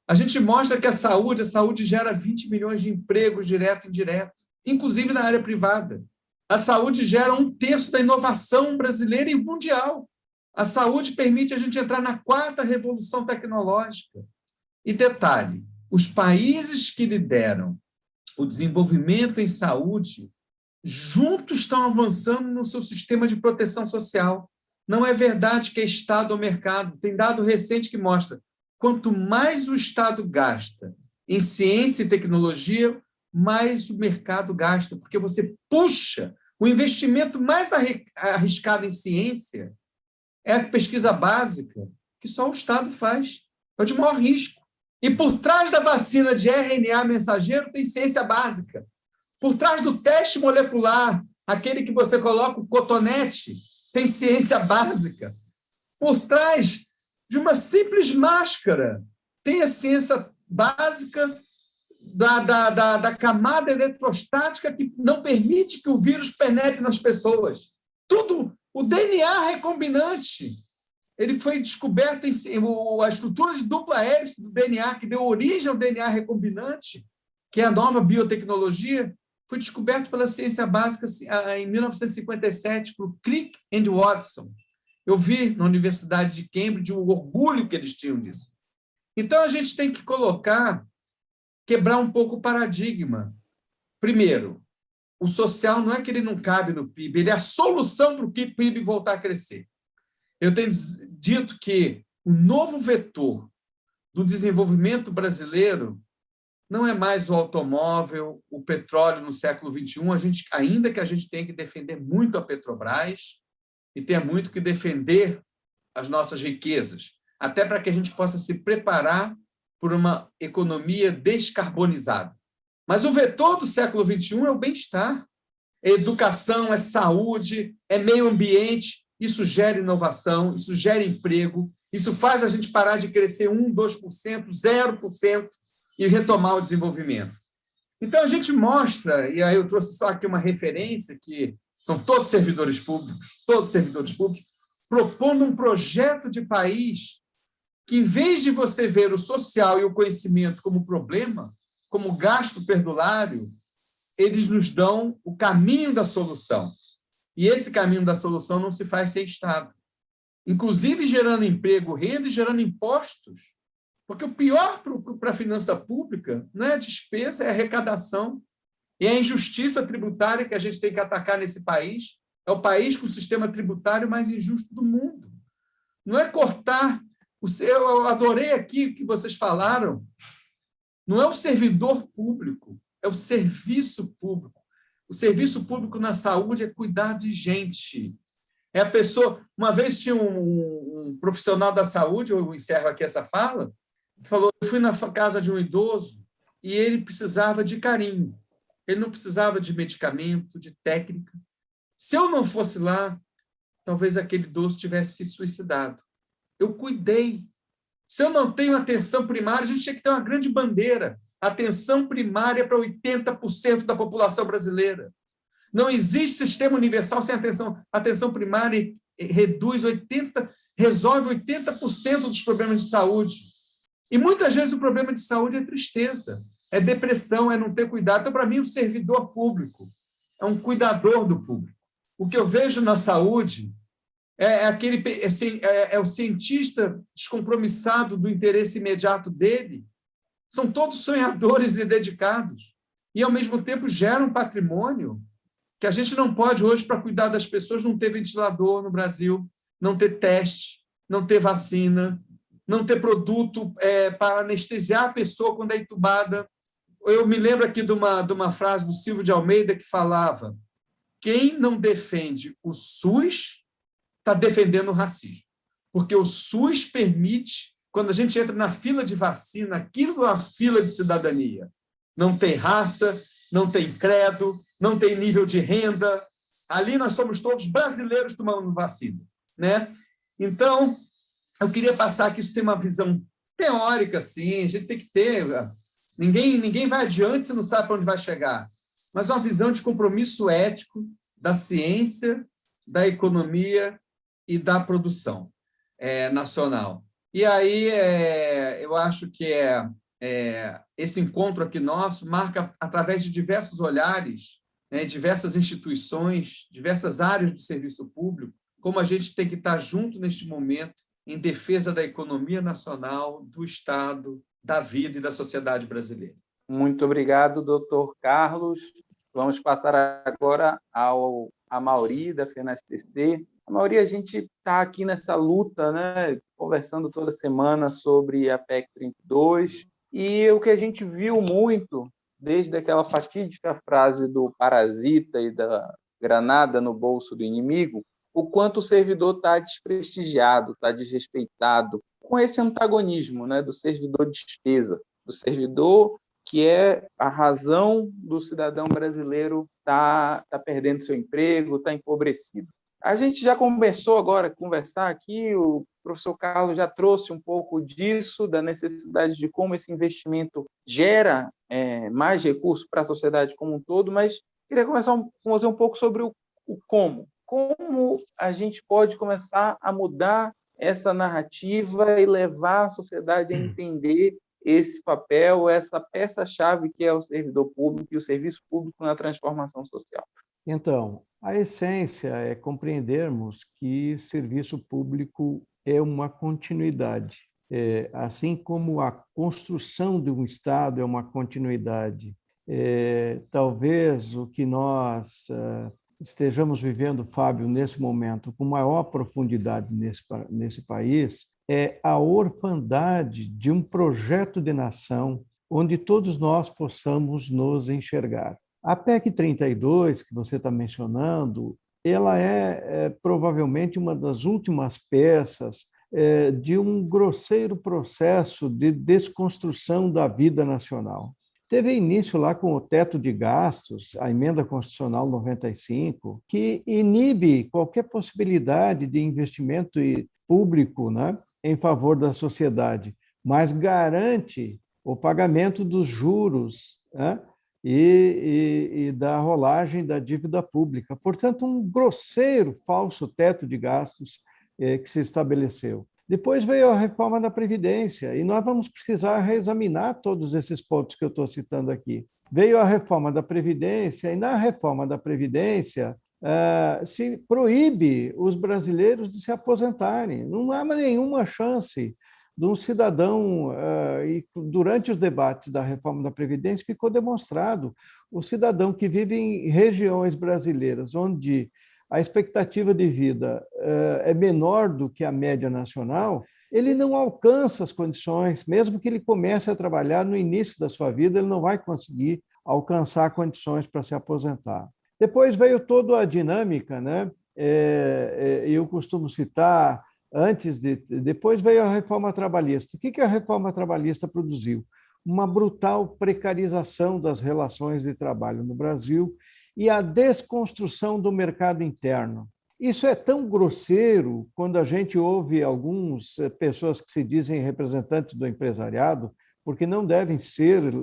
A gente mostra que a saúde gera 20 milhões de empregos direto e indireto, inclusive na área privada. A saúde gera 1/3 da inovação brasileira e mundial. A saúde permite a gente entrar na 4ª revolução tecnológica. E detalhe, os países que lideram o desenvolvimento em saúde, juntos estão avançando no seu sistema de proteção social. Não é verdade que é Estado ou mercado. Tem dado recente que mostra quanto mais o Estado gasta em ciência e tecnologia, mais o mercado gasta, porque você puxa o investimento mais arriscado em ciência é a pesquisa básica, que só o Estado faz. É o de maior risco. E por trás da vacina de RNA mensageiro tem ciência básica. Por trás do teste molecular, aquele que você coloca o cotonete, tem ciência básica. Por trás de uma simples máscara, tem a ciência básica da camada eletrostática que não permite que o vírus penetre nas pessoas. Tudo, o DNA recombinante, ele foi descoberto, a estrutura de dupla hélice do DNA, que deu origem ao DNA recombinante, que é a nova biotecnologia, foi descoberto pela ciência básica em 1957, por Crick e Watson. Eu vi na Universidade de Cambridge o orgulho que eles tinham disso. Então, a gente tem que quebrar um pouco o paradigma. Primeiro, o social não é que ele não cabe no PIB, ele é a solução para o PIB voltar a crescer. Eu tenho dito que o novo vetor do desenvolvimento brasileiro não é mais o automóvel, o petróleo no século XXI, ainda que a gente tenha que defender muito a Petrobras e tenha muito que defender as nossas riquezas, até para que a gente possa se preparar por uma economia descarbonizada. Mas o vetor do século XXI é o bem-estar. É educação, é saúde, é meio ambiente. Isso gera inovação, isso gera emprego, isso faz a gente parar de crescer 1%, 2%, 0% e retomar o desenvolvimento. Então, a gente mostra, e aí eu trouxe só aqui uma referência, que são todos servidores públicos, propondo um projeto de país que, em vez de você ver o social e o conhecimento como problema, como gasto perdulário, eles nos dão o caminho da solução. E esse caminho da solução não se faz sem Estado. Inclusive gerando emprego, renda e gerando impostos. Porque o pior para a finança pública não é a despesa, é a arrecadação. E a injustiça tributária que a gente tem que atacar nesse país. É o país com o sistema tributário mais injusto do mundo. Não é cortar... Eu adorei aqui o que vocês falaram. Não é o servidor público, é o serviço público. O serviço público na saúde é cuidar de gente. É a pessoa... Uma vez tinha um profissional da saúde, eu encerro aqui essa fala, que falou, eu fui na casa de um idoso e ele precisava de carinho. Ele não precisava de medicamento, de técnica. Se eu não fosse lá, talvez aquele idoso tivesse se suicidado. Eu cuidei. Se eu não tenho atenção primária, a gente tinha que ter uma grande bandeira. Atenção primária para 80% da população brasileira. Não existe sistema universal sem atenção. Atenção primária resolve 80% dos problemas de saúde. E muitas vezes o problema de saúde é tristeza, é depressão, é não ter cuidado. Então, para mim, o servidor público é um cuidador do público. O que eu vejo na saúde é o cientista descompromissado do interesse imediato dele. São todos sonhadores e dedicados. E, ao mesmo tempo, geram um patrimônio que a gente não pode, hoje, para cuidar das pessoas, não ter ventilador no Brasil, não ter teste, não ter vacina, não ter produto para anestesiar a pessoa quando é entubada. Eu me lembro aqui de uma frase do Silvio de Almeida que falava: quem não defende o SUS está defendendo o racismo. Porque o SUS permite, quando a gente entra na fila de vacina, aquilo é uma fila de cidadania. Não tem raça, não tem credo, não tem nível de renda. Ali nós somos todos brasileiros tomando vacina, né? Então, eu queria passar que isso tem uma visão teórica, sim, a gente tem que ter... Ninguém vai adiante se não sabe para onde vai chegar. Mas uma visão de compromisso ético da ciência, da economia e da produção nacional. E aí eu acho que esse encontro aqui nosso marca, através de diversos olhares, né, diversas instituições, diversas áreas do serviço público, como a gente tem que estar junto neste momento em defesa da economia nacional, do Estado, da vida e da sociedade brasileira. Muito obrigado, doutor Carlos. Vamos passar agora ao Amaury, da FENASTC. Amaury, a gente está aqui nessa luta, né, conversando toda semana sobre a PEC 32, e o que a gente viu muito, desde aquela fatídica frase do parasita e da granada no bolso do inimigo, o quanto o servidor está desprestigiado, está desrespeitado, com esse antagonismo, né, do servidor despesa, do servidor que é a razão do cidadão brasileiro tá perdendo seu emprego, está empobrecido. A gente já começou agora a conversar aqui, o professor Carlos já trouxe um pouco disso, da necessidade de como esse investimento gera mais recursos para a sociedade como um todo, mas queria começar com você um pouco sobre o como. Como a gente pode começar a mudar essa narrativa e levar a sociedade a entender esse papel, essa peça-chave que é o servidor público e o serviço público na transformação social? Então, a essência é compreendermos que serviço público é uma continuidade. Assim como a construção de um Estado é uma continuidade. Talvez o que nós estejamos vivendo, Fábio, nesse momento, com maior profundidade nesse país, é a orfandade de um projeto de nação onde todos nós possamos nos enxergar. A PEC 32, que você está mencionando, ela é provavelmente uma das últimas peças de um grosseiro processo de desconstrução da vida nacional. Teve início lá com o teto de gastos, a emenda constitucional 95, que inibe qualquer possibilidade de investimento público, né, em favor da sociedade, mas garante o pagamento dos juros, né, e da rolagem da dívida pública. Portanto, um grosseiro falso teto de gastos que se estabeleceu. Depois veio a reforma da Previdência, e nós vamos precisar reexaminar todos esses pontos que eu estou citando aqui. Veio a reforma da Previdência, e na reforma da Previdência se proíbe os brasileiros de se aposentarem. Não há nenhuma chance de um cidadão, e durante os debates da reforma da Previdência ficou demonstrado, o cidadão que vive em regiões brasileiras onde a expectativa de vida é menor do que a média nacional, ele não alcança as condições, mesmo que ele comece a trabalhar no início da sua vida, ele não vai conseguir alcançar condições para se aposentar. Depois veio toda a dinâmica, né? Eu costumo citar, depois veio a reforma trabalhista. O que a reforma trabalhista produziu? Uma brutal precarização das relações de trabalho no Brasil e a desconstrução do mercado interno. Isso é tão grosseiro quando a gente ouve algumas pessoas que se dizem representantes do empresariado, porque não devem ser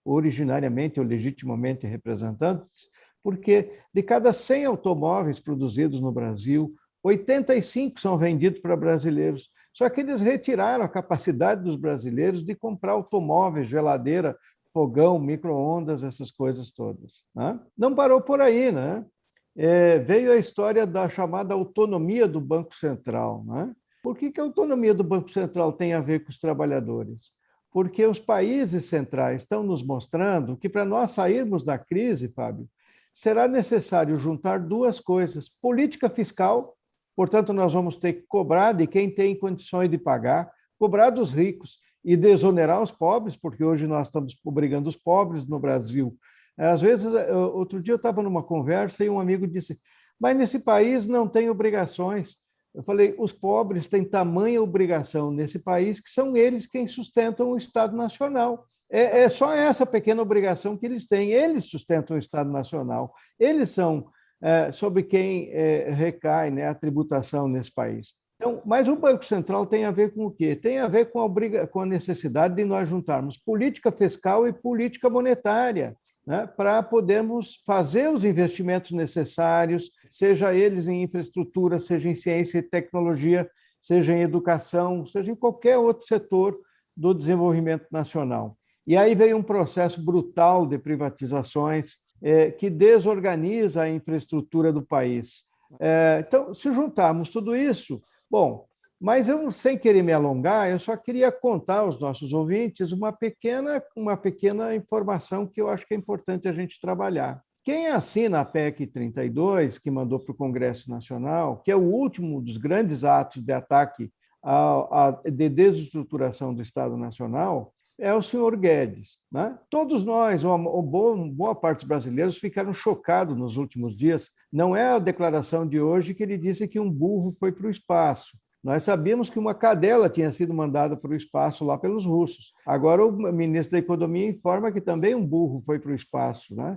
originariamente ou legitimamente representantes, porque de cada 100 automóveis produzidos no Brasil, 85 são vendidos para brasileiros. Só que eles retiraram a capacidade dos brasileiros de comprar automóveis, geladeira, fogão, micro-ondas, essas coisas todas, né? Não parou por aí, né? Veio a história da chamada autonomia do Banco Central, né? Por que a autonomia do Banco Central tem a ver com os trabalhadores? Porque os países centrais estão nos mostrando que para nós sairmos da crise, Fábio, será necessário juntar duas coisas: política fiscal, portanto, nós vamos ter que cobrar de quem tem condições de pagar, cobrar dos ricos e desonerar os pobres, porque hoje nós estamos obrigando os pobres no Brasil. Às vezes, outro dia eu estava numa conversa e um amigo disse, mas nesse país não tem obrigações. Eu falei, os pobres têm tamanha obrigação nesse país que são eles quem sustentam o Estado Nacional. É só essa pequena obrigação que eles têm. Eles sustentam o Estado Nacional. Eles são sobre quem recai, né, a tributação nesse país. Então, mas o Banco Central tem a ver com o quê? Tem a ver com a necessidade de nós juntarmos política fiscal e política monetária. né, para podermos fazer os investimentos necessários, seja eles em infraestrutura, seja em ciência e tecnologia, seja em educação, seja em qualquer outro setor do desenvolvimento nacional. E aí veio um processo brutal de privatizações que desorganiza a infraestrutura do país. Então, se juntarmos tudo isso, bom, mas eu, sem querer me alongar, eu só queria contar aos nossos ouvintes uma pequena informação que eu acho que é importante a gente trabalhar. Quem assina a PEC 32, que mandou para o Congresso Nacional, que é o último dos grandes atos de ataque de desestruturação do Estado Nacional, é o senhor Guedes, né? Todos nós, boa parte dos brasileiros, ficaram chocados nos últimos dias. Não é a declaração de hoje que ele disse que um burro foi para o espaço. Nós sabíamos que uma cadela tinha sido mandada para o espaço lá pelos russos. Agora o ministro da Economia informa que também um burro foi para o espaço, né?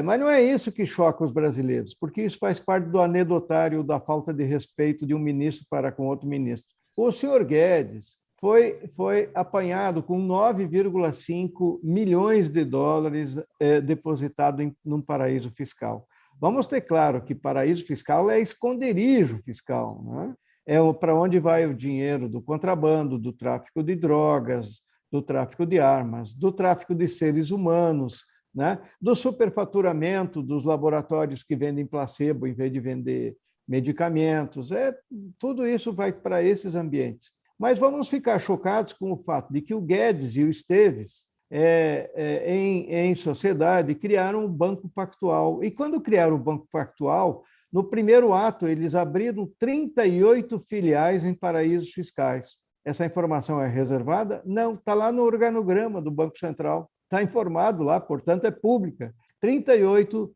Mas não é isso que choca os brasileiros, porque isso faz parte do anedotário da falta de respeito de um ministro para com outro ministro. O senhor Guedes foi apanhado com 9,5 milhões de dólares depositado num paraíso fiscal. Vamos ter claro que paraíso fiscal é esconderijo fiscal, né? É para onde vai o dinheiro do contrabando, do tráfico de drogas, do tráfico de armas, do tráfico de seres humanos, né? Do superfaturamento dos laboratórios que vendem placebo em vez de vender medicamentos. Tudo isso vai para esses ambientes. Mas vamos ficar chocados com o fato de que o Guedes e o Esteves, em sociedade, criaram o Banco Pactual. E quando criaram o Banco Pactual, no primeiro ato, eles abriram 38 filiais em paraísos fiscais. Essa informação é reservada? Não, está lá no organograma do Banco Central. Está informado lá, portanto, é pública. 38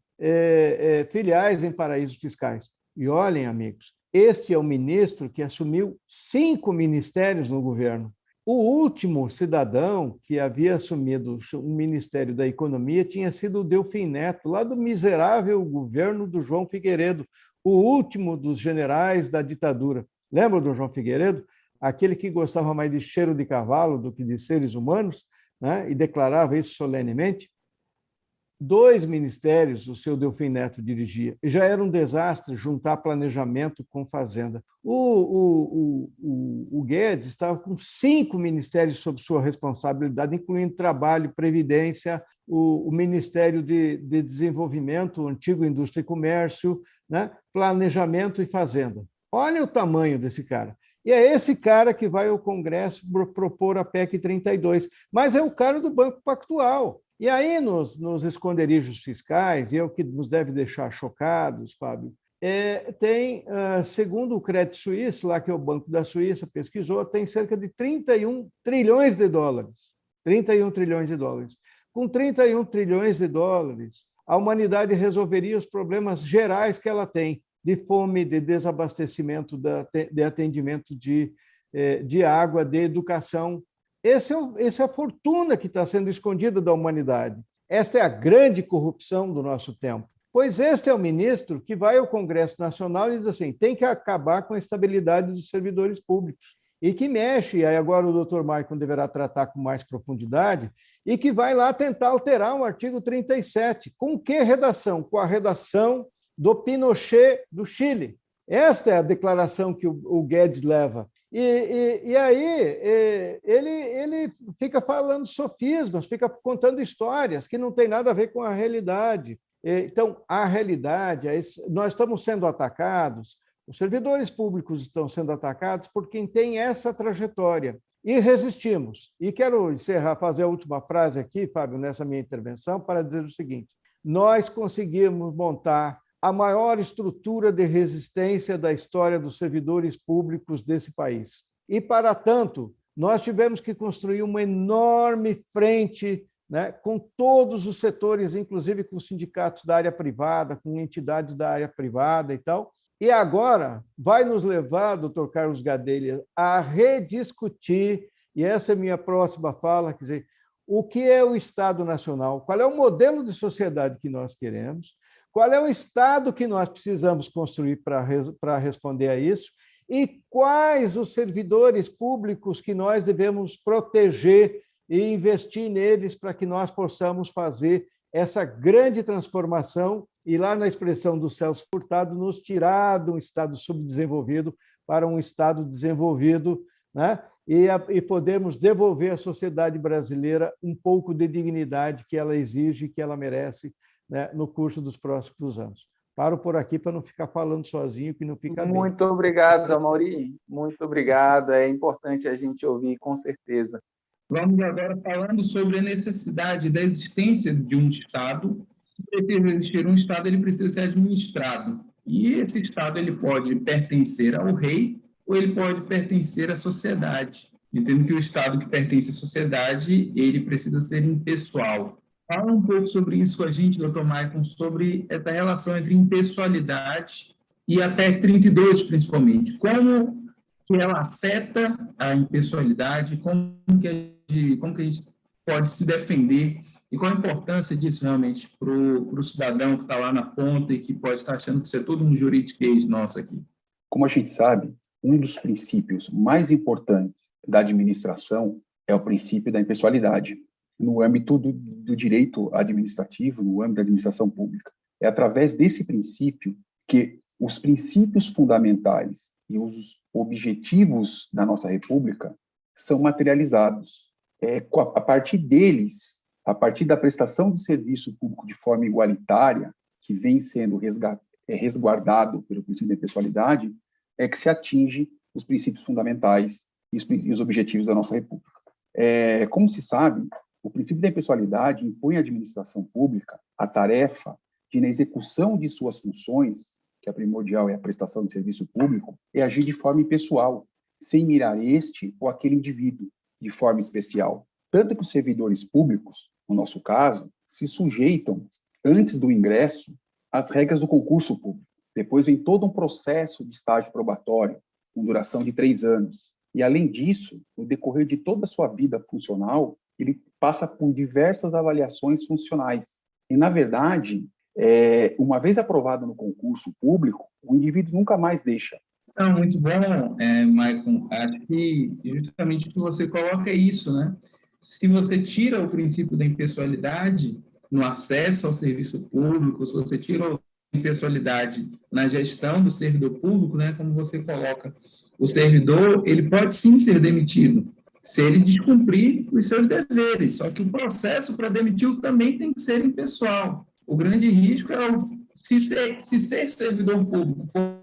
filiais em paraísos fiscais. E olhem, amigos, este é o ministro que assumiu 5 ministérios no governo. O último cidadão que havia assumido o Ministério da Economia tinha sido o Delfim Neto, lá do miserável governo do João Figueiredo, o último dos generais da ditadura. Lembra do João Figueiredo? Aquele que gostava mais de cheiro de cavalo do que de seres humanos, né? E declarava isso solenemente. 2 ministérios o seu Delfim Neto dirigia. E já era um desastre juntar planejamento com fazenda. O Guedes estava com 5 ministérios sob sua responsabilidade, incluindo trabalho, previdência, o Ministério de Desenvolvimento, o antigo Indústria e Comércio, né? Planejamento e fazenda. Olha o tamanho desse cara. E é esse cara que vai ao Congresso propor a PEC 32, mas é o cara do Banco Pactual. E aí, nos esconderijos fiscais, e é o que nos deve deixar chocados, Fábio, tem, segundo o Credit Suisse, lá que é o Banco da Suíça, pesquisou, tem cerca de 31 trilhões de dólares. 31 trilhões de dólares. Com 31 trilhões de dólares, a humanidade resolveria os problemas gerais que ela tem, de fome, de desabastecimento, de atendimento de água, de educação. Essa é a fortuna que está sendo escondida da humanidade. Esta é a grande corrupção do nosso tempo. Pois este é o ministro que vai ao Congresso Nacional e diz assim, tem que acabar com a estabilidade dos servidores públicos. E que mexe, e aí agora o doutor Maicon deverá tratar com mais profundidade, e que vai lá tentar alterar o artigo 37. Com que redação? Com a redação do Pinochet do Chile. Esta é a declaração que o Guedes leva. E aí ele fica falando sofismas, fica contando histórias que não tem nada a ver com a realidade. Então, a realidade, nós estamos sendo atacados, os servidores públicos estão sendo atacados por quem tem essa trajetória. E resistimos. E quero encerrar, fazer a última frase aqui, Fábio, nessa minha intervenção, para dizer o seguinte: nós conseguimos montar a maior estrutura de resistência da história dos servidores públicos desse país. E, para tanto, nós tivemos que construir uma enorme frente, né, com todos os setores, inclusive com sindicatos da área privada, com entidades da área privada e tal. E agora vai nos levar, doutor Carlos Gadelha, a rediscutir, e essa é a minha próxima fala, quer dizer, o que é o Estado Nacional, qual é o modelo de sociedade que nós queremos, qual é o Estado que nós precisamos construir para responder a isso e quais os servidores públicos que nós devemos proteger e investir neles para que nós possamos fazer essa grande transformação e, lá na expressão do Celso Furtado, nos tirar de um estado subdesenvolvido para um estado desenvolvido, né? E podermos devolver à sociedade brasileira um pouco de dignidade que ela exige, que ela merece, né, no curso dos próximos anos. Paro por aqui para não ficar falando sozinho, que não fica bem. Muito obrigado, Amaury. Muito obrigado. É importante a gente ouvir, com certeza. Vamos agora falando sobre a necessidade da existência de um Estado. Se precisa existir um Estado, ele precisa ser administrado. E esse Estado ele pode pertencer ao rei ou ele pode pertencer à sociedade. Entendo que o Estado que pertence à sociedade, ele precisa ser impessoal. Fala um pouco sobre isso com a gente, doutor Maicon, sobre essa relação entre impessoalidade e a PEC 32, principalmente. Como que ela afeta a impessoalidade, como que a gente pode se defender e qual a importância disso realmente para o cidadão que está lá na ponta e que pode estar achando que isso é todo um juridiquês nosso aqui. Como a gente sabe, um dos princípios mais importantes da administração é o princípio da impessoalidade. No âmbito do direito administrativo, no âmbito da administração pública. É através desse princípio que os princípios fundamentais e os objetivos da nossa República são materializados. A partir deles, a partir da prestação de serviço público de forma igualitária, que vem sendo resguardado pelo princípio da impessoalidade, é que se atinge os princípios fundamentais e os objetivos da nossa República. Como se sabe, o princípio da impessoalidade impõe à administração pública a tarefa de, na execução de suas funções, que a primordial é a prestação de serviço público, é agir de forma impessoal, sem mirar este ou aquele indivíduo de forma especial. Tanto que os servidores públicos, no nosso caso, se sujeitam, antes do ingresso, às regras do concurso público. Depois vem todo um processo de estágio probatório, com duração de 3 anos. E, além disso, no decorrer de toda a sua vida funcional, ele passa por diversas avaliações funcionais. E, na verdade, uma vez aprovado no concurso público, o indivíduo nunca mais deixa. Muito bom, Maicon. Acho que justamente o que você coloca é isso, né? Se você tira o princípio da impessoalidade no acesso ao serviço público, se você tira a impessoalidade na gestão do servidor público, né? Como você coloca, o servidor, ele pode sim ser demitido, se ele descumprir os seus deveres, só que o processo para demitir também tem que ser impessoal. O grande risco é se ser servidor público for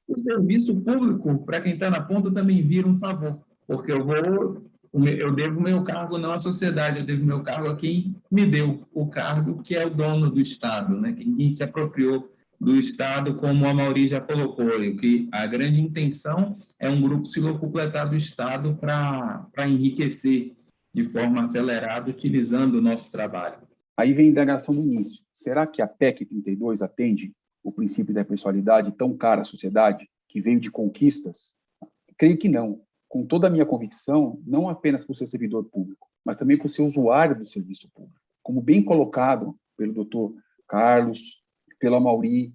o serviço público, para quem está na ponta, também vira um favor, porque eu devo meu cargo não à sociedade, eu devo meu cargo a quem me deu o cargo, que é o dono do Estado, né? Quem se apropriou do Estado, como a Amaury já colocou, e que a grande intenção é um grupo se locupletar do Estado para enriquecer de forma acelerada, utilizando o nosso trabalho. Aí vem a indagação do início. Será que a PEC 32 atende o princípio da impessoalidade tão cara à sociedade, que veio de conquistas? Creio que não. Com toda a minha convicção, não apenas para o seu servidor público, mas também para o seu usuário do serviço público. Como bem colocado pelo doutor Carlos, pelo Amaury,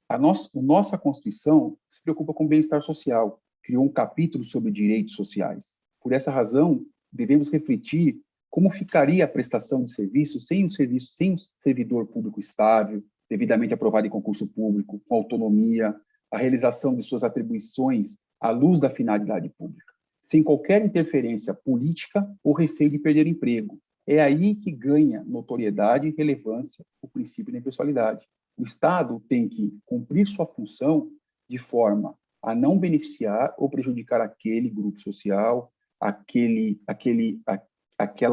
a nossa Constituição se preocupa com o bem-estar social, criou um capítulo sobre direitos sociais. Por essa razão, devemos refletir como ficaria a prestação de serviço sem um servidor público estável, devidamente aprovado em concurso público, com autonomia, a realização de suas atribuições à luz da finalidade pública, sem qualquer interferência política ou receio de perder emprego. É aí que ganha notoriedade e relevância o princípio da impessoalidade. O Estado tem que cumprir sua função de forma a não beneficiar ou prejudicar aquele grupo social, aquela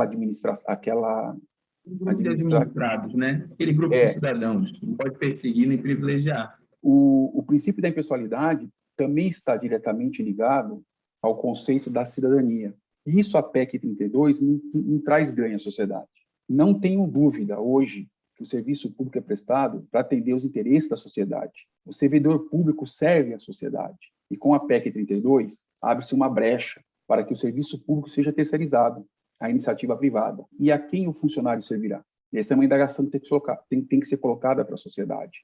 administração, administrados, né? Aquele grupo de cidadãos, não pode perseguir nem privilegiar. O princípio da impessoalidade também está diretamente ligado ao conceito da cidadania. E isso a PEC 32 não traz ganho à sociedade. Não tenho dúvida hoje que o serviço público é prestado para atender os interesses da sociedade. O servidor público serve à sociedade. E com a PEC 32, abre-se uma brecha para que o serviço público seja terceirizado à iniciativa privada. E a quem o funcionário servirá? Essa é uma indagação que tem que ser colocada para a sociedade.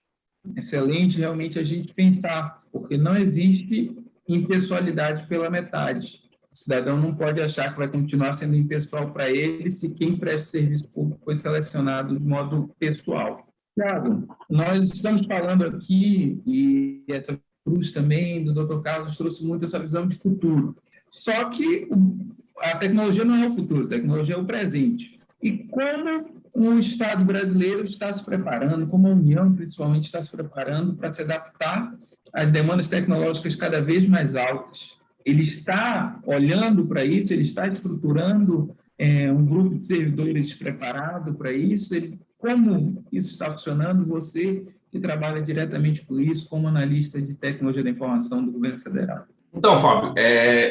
Excelente, realmente, a gente pensar, porque não existe impessoalidade pela metade. O cidadão não pode achar que vai continuar sendo impessoal para ele se quem presta serviço público foi selecionado de modo pessoal. Tiago, nós estamos falando aqui, e essa cruz também do Dr. Carlos trouxe muito essa visão de futuro. Só que a tecnologia não é o futuro, a tecnologia é o presente. E como o Estado brasileiro está se preparando, como a União, principalmente, está se preparando para se adaptar às demandas tecnológicas cada vez mais altas? Ele está olhando para isso, ele está estruturando um grupo de servidores preparado para isso? Como isso está funcionando? Você que trabalha diretamente com isso, como analista de tecnologia da informação do governo federal. Então, Fábio,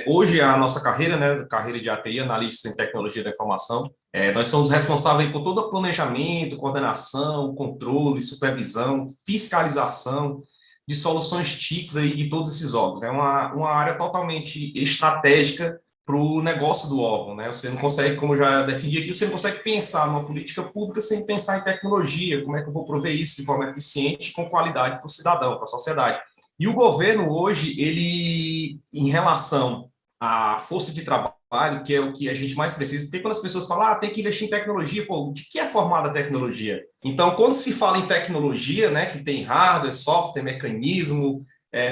hoje a nossa carreira, né, carreira de ATI, analista em tecnologia da informação, nós somos responsáveis por todo o planejamento, coordenação, controle, supervisão, fiscalização de soluções TICs aí de todos esses órgãos. É uma área totalmente estratégica para o negócio do órgão, né? Você não consegue, como eu já defini aqui, você não consegue pensar numa política pública sem pensar em tecnologia, como é que eu vou prover isso de forma eficiente e com qualidade para o cidadão, para a sociedade. E o governo hoje, ele, em relação à força de trabalho, que é o que a gente mais precisa, porque quando as pessoas falam, tem que investir em tecnologia, de que é formada a tecnologia? Então, quando se fala em tecnologia, né, que tem hardware, software, mecanismo,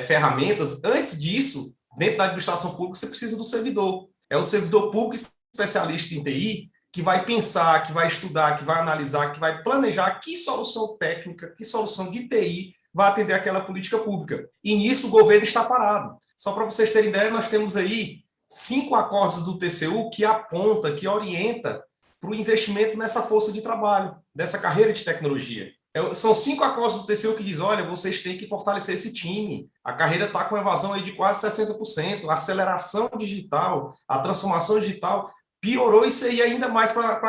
ferramentas, antes disso, dentro da administração pública, você precisa do servidor. É o servidor público especialista em TI que vai pensar, que vai estudar, que vai analisar, que vai planejar que solução técnica, que solução de TI vai atender aquela política pública. E nisso o governo está parado. Só para vocês terem ideia, nós temos aí 5 acordos do TCU que aponta, que orienta para o investimento nessa força de trabalho, dessa carreira de tecnologia. São 5 acordos do TCU que diz, olha, vocês têm que fortalecer esse time. A carreira está com evasão aí de quase 60%. A aceleração digital, a transformação digital piorou isso aí ainda mais para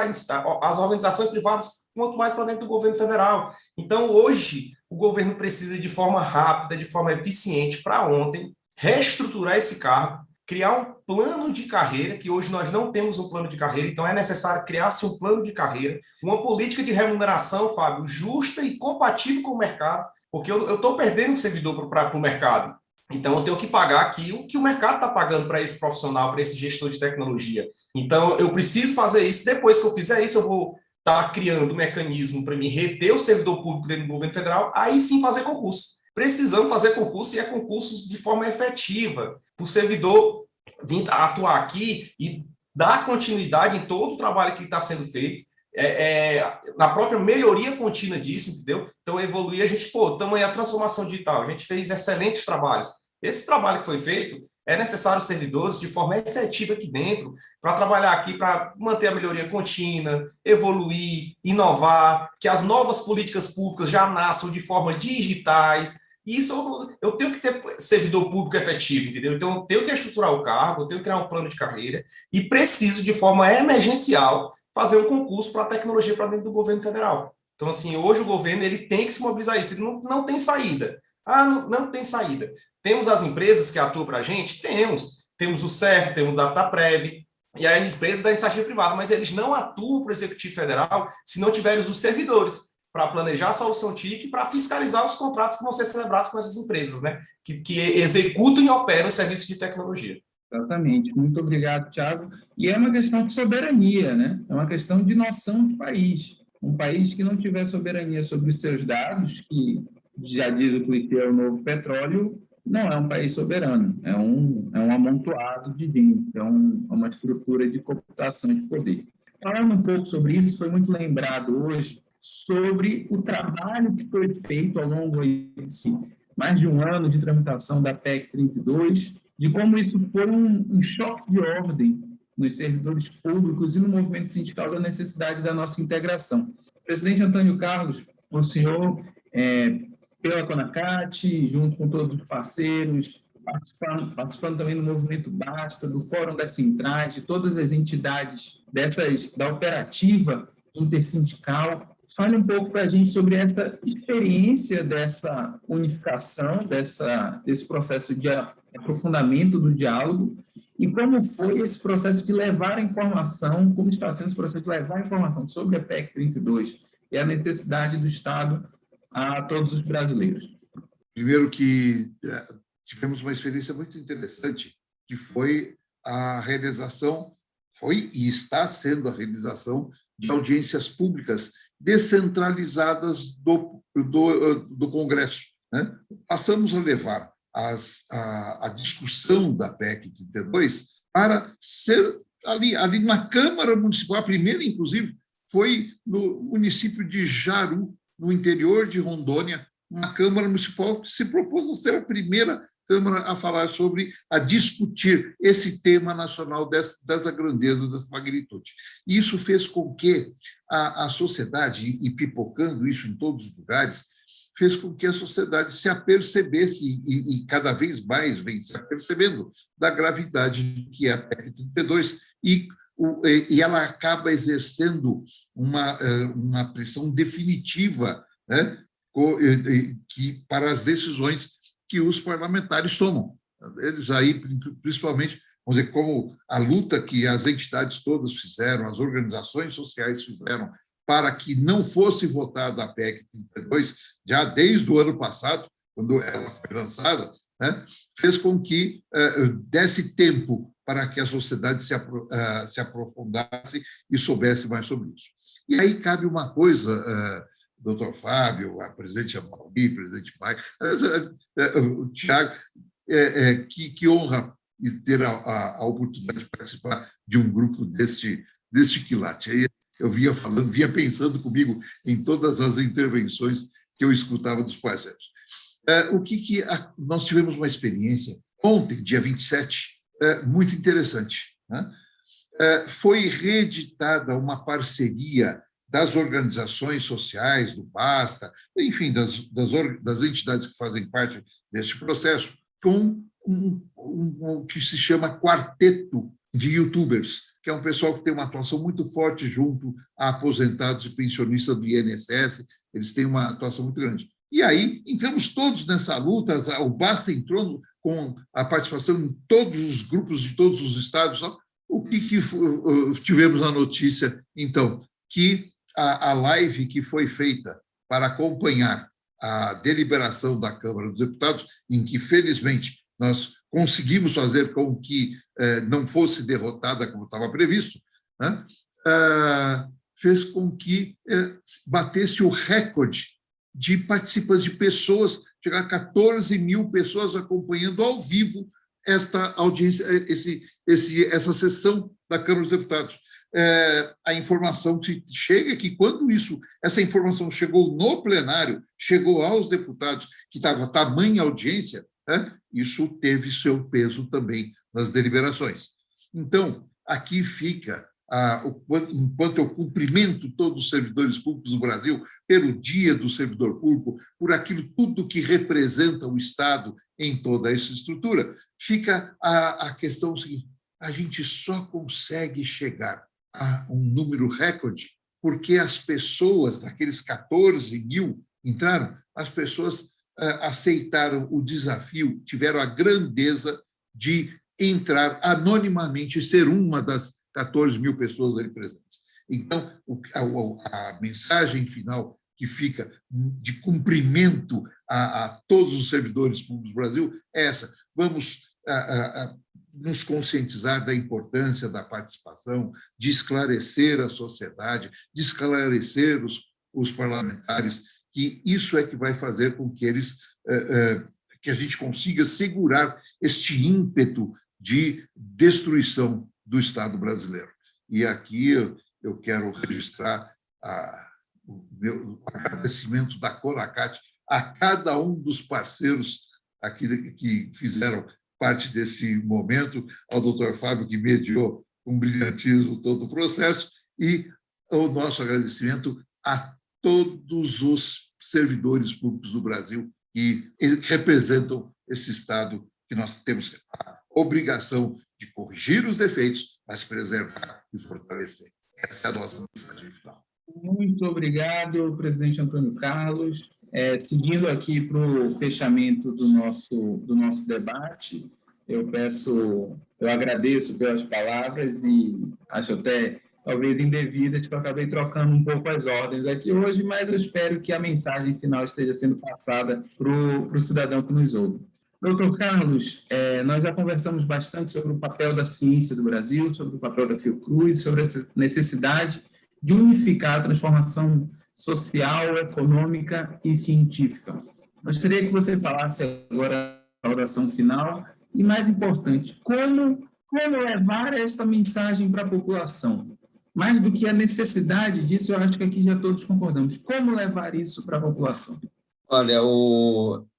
as organizações privadas, quanto mais para dentro do governo federal. Então, hoje, o governo precisa, de forma rápida, de forma eficiente, para ontem, reestruturar esse cargo, criar um plano de carreira, que hoje nós não temos um plano de carreira, então é necessário criar-se um plano de carreira, uma política de remuneração, Fábio, justa e compatível com o mercado, porque eu estou perdendo o servidor para o mercado. Então, eu tenho que pagar aqui o que o mercado está pagando para esse profissional, para esse gestor de tecnologia. Então, eu preciso fazer isso. Depois que eu fizer isso, eu vou estar criando um mecanismo para me reter o servidor público dentro do governo federal, aí sim fazer concurso. Precisamos fazer concurso e concursos de forma efetiva, para o servidor vir atuar aqui e dar continuidade em todo o trabalho que está sendo feito, na própria melhoria contínua disso, entendeu? Então, evoluir, a gente, estamos aí a transformação digital, a gente fez excelentes trabalhos. Esse trabalho que foi feito, é necessário servidores de forma efetiva aqui dentro, para trabalhar aqui, para manter a melhoria contínua, evoluir, inovar, que as novas políticas públicas já nasçam de forma digitais. E isso eu tenho que ter servidor público efetivo, entendeu? Então, eu tenho que estruturar o cargo, eu tenho que criar um plano de carreira e preciso, de forma emergencial, fazer um concurso para a tecnologia para dentro do governo federal. Então, assim, hoje o governo ele tem que se mobilizar isso, ele não tem saída. Não tem saída. Temos as empresas que atuam para a gente? Temos o CERF, temos o DataPrev, e a empresa da iniciativa privada, mas eles não atuam para o Executivo Federal se não tiverem os servidores para planejar a solução TIC e para fiscalizar os contratos que vão ser celebrados com essas empresas, né? Que executam e operam os serviços de tecnologia. Exatamente. Muito obrigado, Tiago. E é uma questão de soberania, né? É uma questão de noção de país. Um país que não tiver soberania sobre os seus dados, que já diz o clichê, é o novo petróleo, não é um país soberano, é um amontoado de gente, é uma estrutura de computação de poder. Falando um pouco sobre isso, foi muito lembrado hoje sobre o trabalho que foi feito ao longo de mais de um ano de tramitação da PEC 32, de como isso foi um choque de ordem nos servidores públicos e no movimento sindical da necessidade da nossa integração. Presidente Antônio Carlos, o senhor, pela CONACAT, junto com todos os parceiros, participando também do Movimento Basta, do Fórum das Centrais, de todas as entidades da operativa intersindical. Fale um pouco para a gente sobre essa experiência dessa unificação, desse processo de aprofundamento do diálogo e como foi esse processo de levar a informação, como está sendo esse processo de levar a informação sobre a PEC 32 e a necessidade do Estado a todos os brasileiros. Primeiro que tivemos uma experiência muito interessante, que foi a realização, foi e está sendo a realização de audiências públicas descentralizadas do Congresso, né? Passamos a levar a discussão da PEC 32 para ser ali na Câmara Municipal. A primeira, inclusive, foi no município de Jaru, no interior de Rondônia. Uma Câmara Municipal se propôs a ser a primeira Câmara a falar a discutir esse tema nacional dessa grandeza, dessa magnitude. E isso fez com que a sociedade, e pipocando isso em todos os lugares, fez com que a sociedade se apercebesse, e cada vez mais vem se apercebendo, da gravidade que é a PEC 32, e ela acaba exercendo uma pressão definitiva, né, para as decisões que os parlamentares tomam. Eles aí, principalmente, vamos dizer, como a luta que as entidades todas fizeram, as organizações sociais fizeram, para que não fosse votada a PEC 32, já desde o ano passado, quando ela foi lançada, né, fez com que desse tempo para que a sociedade se aprofundasse e soubesse mais sobre isso. E aí cabe uma coisa, doutor Fábio, a presidente Amauri, presidente Maia, o Tiago, que honra ter a oportunidade de participar de um grupo deste quilate. Aí eu vinha pensando comigo em todas as intervenções que eu escutava dos parceiros. Nós tivemos uma experiência ontem, dia 27, muito interessante, né? Foi reeditada uma parceria das organizações sociais, do BASTA, enfim, das entidades que fazem parte deste processo, com o que se chama quarteto de youtubers, que é um pessoal que tem uma atuação muito forte junto a aposentados e pensionistas do INSS, eles têm uma atuação muito grande. E aí, entramos todos nessa luta, o BASTA entrou com a participação em todos os grupos de todos os estados. O que tivemos a notícia, então? Que a live que foi feita para acompanhar a deliberação da Câmara dos Deputados, em que, felizmente, nós conseguimos fazer com que não fosse derrotada como estava previsto, né, fez com que batesse o recorde de participantes, de pessoas, chegar a 14 mil pessoas acompanhando ao vivo esta audiência, essa sessão da Câmara dos Deputados. A informação que chega é que, quando essa informação chegou no plenário, chegou aos deputados, que estava tamanha audiência, né, isso teve seu peso também nas deliberações. Então, aqui fica, enquanto eu cumprimento todos os servidores públicos do Brasil, pelo Dia do Servidor Público, por aquilo tudo que representa o Estado em toda essa estrutura, fica a questão seguinte: a gente só consegue chegar a um número recorde porque as pessoas, daqueles 14 mil entraram, as pessoas aceitaram o desafio, tiveram a grandeza de entrar anonimamente e ser uma das 14 mil pessoas ali presentes. Então, a mensagem final que fica de cumprimento a todos os servidores públicos do Brasil é essa: vamos nos conscientizar da importância da participação, de esclarecer a sociedade, de esclarecer os parlamentares, que isso é que vai fazer com que que a gente consiga segurar este ímpeto de destruição do Estado brasileiro. E aqui eu quero registrar o meu agradecimento da CONACAT a cada um dos parceiros aqui que fizeram parte desse momento, ao doutor Fábio, que mediou com brilhantismo todo o processo, e o nosso agradecimento a todos os servidores públicos do Brasil que representam esse Estado, que nós temos a obrigação de corrigir os defeitos, mas preservar e fortalecer. Essa é a nossa mensagem final. Muito obrigado, presidente Antônio Carlos. Seguindo aqui para o fechamento do nosso debate, eu agradeço pelas palavras e acho até talvez indevidas, que eu acabei trocando um pouco as ordens aqui hoje, mas eu espero que a mensagem final esteja sendo passada para o cidadão que nos ouve. Doutor Carlos, nós já conversamos bastante sobre o papel da ciência do Brasil, sobre o papel da Fiocruz, sobre essa necessidade de unificar a transformação social, econômica e científica. Gostaria que você falasse agora a oração final e, mais importante, como levar essa mensagem para a população. Mais do que a necessidade disso, eu acho que aqui já todos concordamos. Como levar isso para a população? Olha,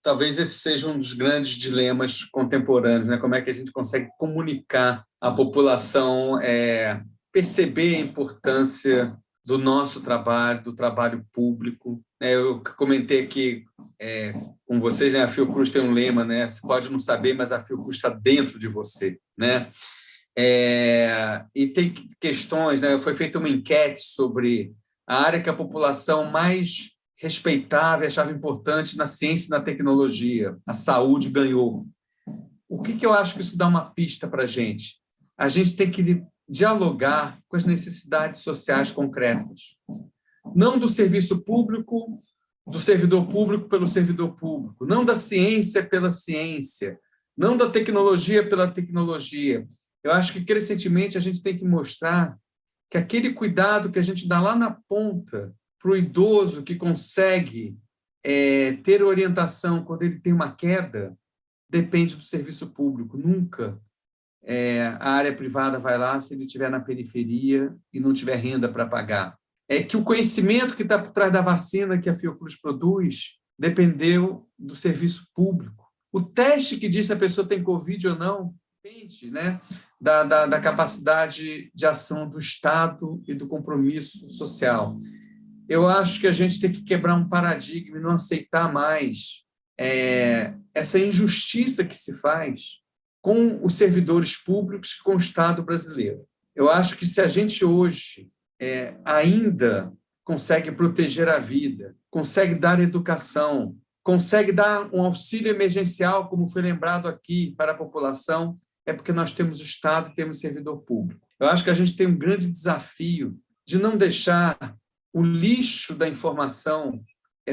talvez esse seja um dos grandes dilemas contemporâneos, né? Como é que a gente consegue comunicar à população, perceber a importância do nosso trabalho, do trabalho público. Eu comentei aqui com vocês, né? A Fiocruz tem um lema, né? Você pode não saber, mas a Fiocruz está dentro de você, né? E tem questões, né? Foi feita uma enquete sobre a área que a população mais respeitava e achava importante na ciência e na tecnologia. A saúde ganhou. O que eu acho que isso dá uma pista para a gente? A gente tem que dialogar com as necessidades sociais concretas. Não do serviço público, do servidor público pelo servidor público, não da ciência pela ciência, não da tecnologia pela tecnologia. Eu acho que, crescentemente, a gente tem que mostrar que aquele cuidado que a gente dá lá na ponta para o idoso que consegue ter orientação quando ele tem uma queda, depende do serviço público. Nunca a área privada vai lá se ele estiver na periferia e não tiver renda para pagar. É que o conhecimento que está por trás da vacina que a Fiocruz produz dependeu do serviço público. O teste que diz se a pessoa tem Covid ou não depende, né, da capacidade de ação do Estado e do compromisso social. Eu acho que a gente tem que quebrar um paradigma e não aceitar mais essa injustiça que se faz com os servidores públicos e com o Estado brasileiro. Eu acho que se a gente hoje ainda consegue proteger a vida, consegue dar educação, consegue dar um auxílio emergencial, como foi lembrado aqui, para a população, é porque nós temos o Estado e temos servidor público. Eu acho que a gente tem um grande desafio de não deixar o lixo da informação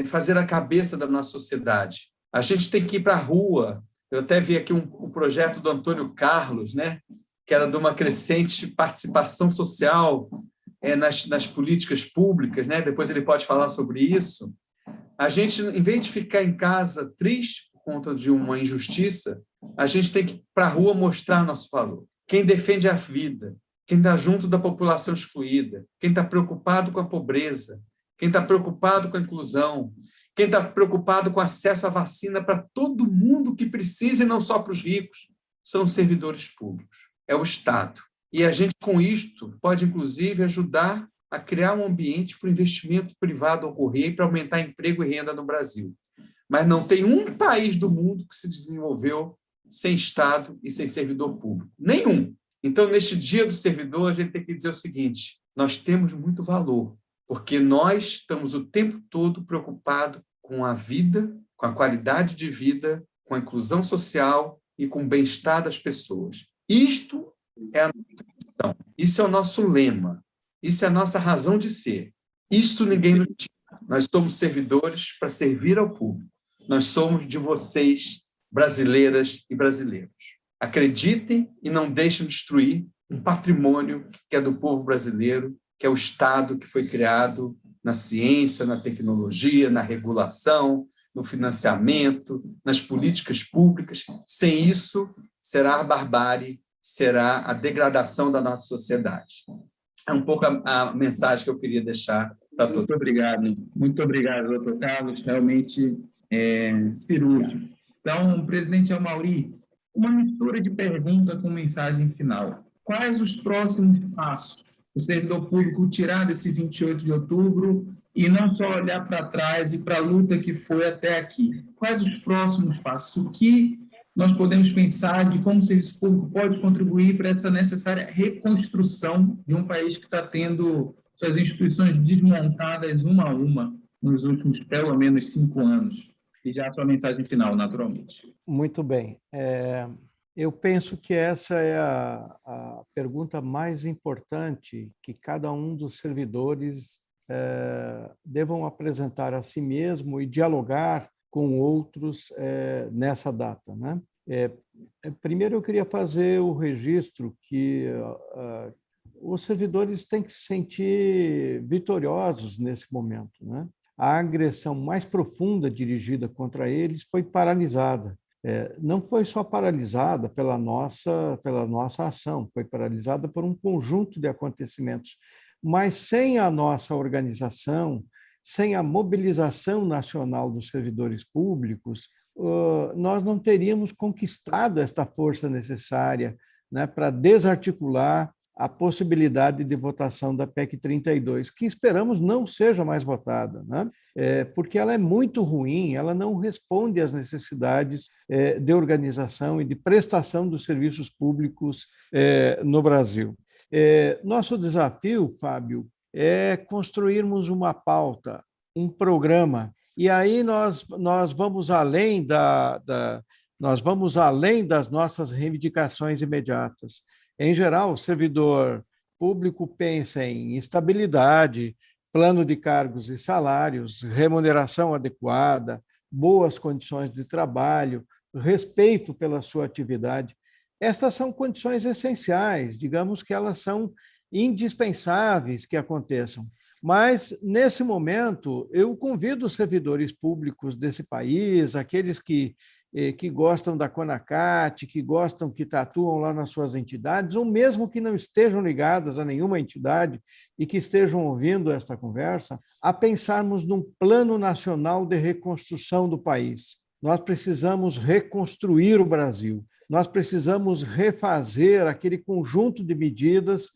fazer a cabeça da nossa sociedade. A gente tem que ir para a rua. Eu até vi aqui um projeto do Antônio Carlos, né, que era de uma crescente participação social nas políticas públicas, né? Depois ele pode falar sobre isso. A gente, em vez de ficar em casa triste por conta de uma injustiça, a gente tem que ir para a rua mostrar nosso valor. Quem defende a vida, quem está junto da população excluída, quem está preocupado com a pobreza, quem está preocupado com a inclusão, quem está preocupado com acesso à vacina para todo mundo que precisa e não só para os ricos, são os servidores públicos, é o Estado. E a gente, com isto, pode, inclusive, ajudar a criar um ambiente para o investimento privado ocorrer e para aumentar emprego e renda no Brasil. Mas não tem um país do mundo que se desenvolveu sem Estado e sem servidor público. Nenhum. Então, neste Dia do Servidor, a gente tem que dizer o seguinte: nós temos muito valor, porque nós estamos o tempo todo preocupados com a vida, com a qualidade de vida, com a inclusão social e com o bem-estar das pessoas. Isto é a nossa missão, isso é o nosso lema, isso é a nossa razão de ser. Isto ninguém nos tira. Nós somos servidores para servir ao público. Nós somos de vocês, brasileiras e brasileiros. Acreditem e não deixem destruir um patrimônio que é do povo brasileiro, que é o Estado que foi criado na ciência, na tecnologia, na regulação, no financiamento, nas políticas públicas. Sem isso, será a barbárie, será a degradação da nossa sociedade. É um pouco a mensagem que eu queria deixar para todos. Muito obrigado, doutor Carlos, realmente cirúrgico. Então, presidente Amauri, uma mistura de pergunta com mensagem final. Quais os próximos passos? O servidor público tirar desse 28 de outubro e não só olhar para trás e para a luta que foi até aqui. Quais os próximos passos? O que nós podemos pensar de como o serviço público pode contribuir para essa necessária reconstrução de um país que está tendo suas instituições desmontadas uma a uma nos últimos, pelo menos, 5 anos? E já a sua mensagem final, naturalmente. Muito bem. Eu penso que essa é a pergunta mais importante que cada um dos servidores devam apresentar a si mesmo e dialogar com outros nessa data, né? Primeiro, eu queria fazer o registro que os servidores têm que se sentir vitoriosos nesse momento, né? A agressão mais profunda dirigida contra eles foi paralisada. Não foi só paralisada pela nossa ação, foi paralisada por um conjunto de acontecimentos. Mas sem a nossa organização, sem a mobilização nacional dos servidores públicos, nós não teríamos conquistado esta força necessária, né, para desarticular a possibilidade de votação da PEC 32, que esperamos não seja mais votada, né? Porque ela é muito ruim, ela não responde às necessidades de organização e de prestação dos serviços públicos no Brasil. Nosso desafio, Fábio, é construirmos uma pauta, um programa, e aí nós vamos além nós vamos além das nossas reivindicações imediatas. Em geral, o servidor público pensa em estabilidade, plano de cargos e salários, remuneração adequada, boas condições de trabalho, respeito pela sua atividade. Estas são condições essenciais, digamos que elas são indispensáveis que aconteçam. Mas, nesse momento, eu convido os servidores públicos desse país, aqueles que gostam da CONACAT, que atuam lá nas suas entidades, ou mesmo que não estejam ligadas a nenhuma entidade e que estejam ouvindo esta conversa, a pensarmos num plano nacional de reconstrução do país. Nós precisamos reconstruir o Brasil, nós precisamos refazer aquele conjunto de medidas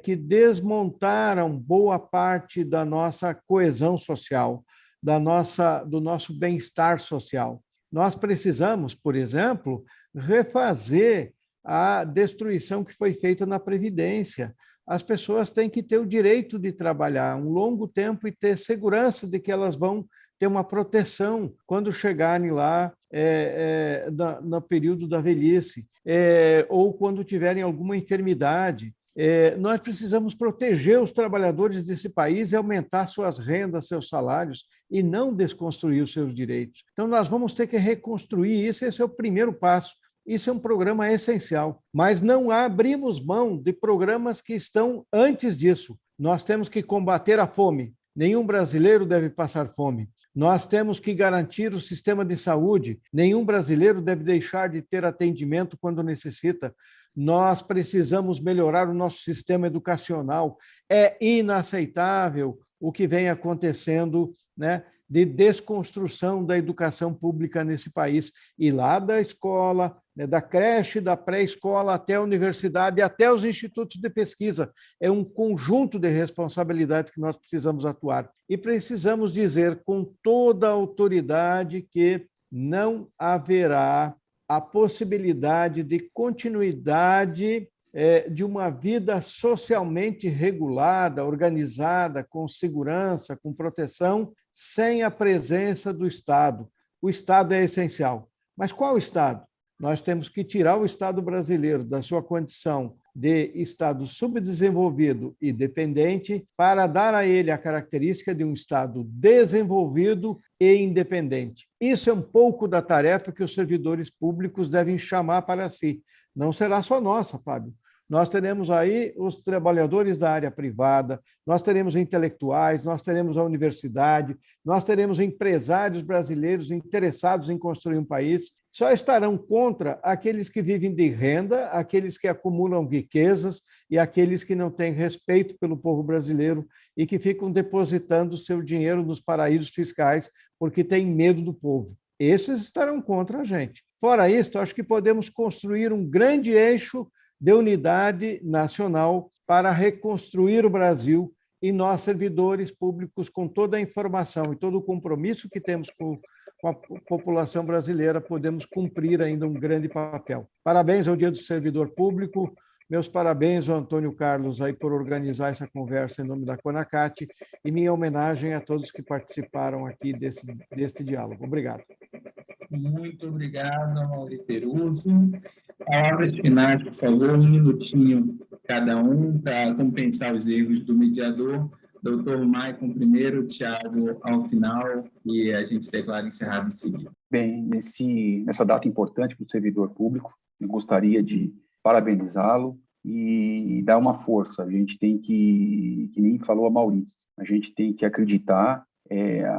que desmontaram boa parte da nossa coesão social, do nosso bem-estar social. Nós precisamos, por exemplo, refazer a destruição que foi feita na Previdência. As pessoas têm que ter o direito de trabalhar um longo tempo e ter segurança de que elas vão ter uma proteção quando chegarem lá no período da velhice, ou quando tiverem alguma enfermidade. Nós precisamos proteger os trabalhadores desse país e aumentar suas rendas, seus salários, e não desconstruir os seus direitos. Então, nós vamos ter que reconstruir isso, esse é o primeiro passo. Isso é um programa essencial, mas não abrimos mão de programas que estão antes disso. Nós temos que combater a fome. Nenhum brasileiro deve passar fome. Nós temos que garantir o sistema de saúde. Nenhum brasileiro deve deixar de ter atendimento quando necessita. Nós precisamos melhorar o nosso sistema educacional. É inaceitável o que vem acontecendo, né, de desconstrução da educação pública nesse país. E lá da escola, né, da creche, da pré-escola até a universidade, até os institutos de pesquisa. É um conjunto de responsabilidades que nós precisamos atuar. E precisamos dizer com toda a autoridade que não haverá a possibilidade de continuidade de uma vida socialmente regulada, organizada, com segurança, com proteção, sem a presença do Estado. O Estado é essencial. Mas qual Estado? Nós temos que tirar o Estado brasileiro da sua condição de Estado subdesenvolvido e dependente para dar a ele a característica de um Estado desenvolvido e independente. Isso é um pouco da tarefa que os servidores públicos devem chamar para si. Não será só nossa, Fábio. Nós teremos aí os trabalhadores da área privada, nós teremos intelectuais, nós teremos a universidade, nós teremos empresários brasileiros interessados em construir um país. Só estarão contra aqueles que vivem de renda, aqueles que acumulam riquezas e aqueles que não têm respeito pelo povo brasileiro e que ficam depositando seu dinheiro nos paraísos fiscais porque têm medo do povo. Esses estarão contra a gente. Fora isso, acho que podemos construir um grande eixo de unidade nacional para reconstruir o Brasil, e nós, servidores públicos, com toda a informação e todo o compromisso que temos com a população brasileira, podemos cumprir ainda um grande papel. Parabéns ao Dia do Servidor Público, meus parabéns ao Antônio Carlos aí por organizar essa conversa em nome da CONACAT, e minha homenagem a todos que participaram aqui deste diálogo. Obrigado. Muito obrigado, Mauri Peruso. Palavras finais, por favor, 1 minutinho cada um, para compensar os erros do mediador. doutor Maicon primeiro, Tiago ao final, e a gente declara encerrado em seguida. Bem, nessa data importante para o servidor público, eu gostaria de parabenizá-lo e dar uma força. A gente tem que nem falou a Maurício, a gente tem que acreditar,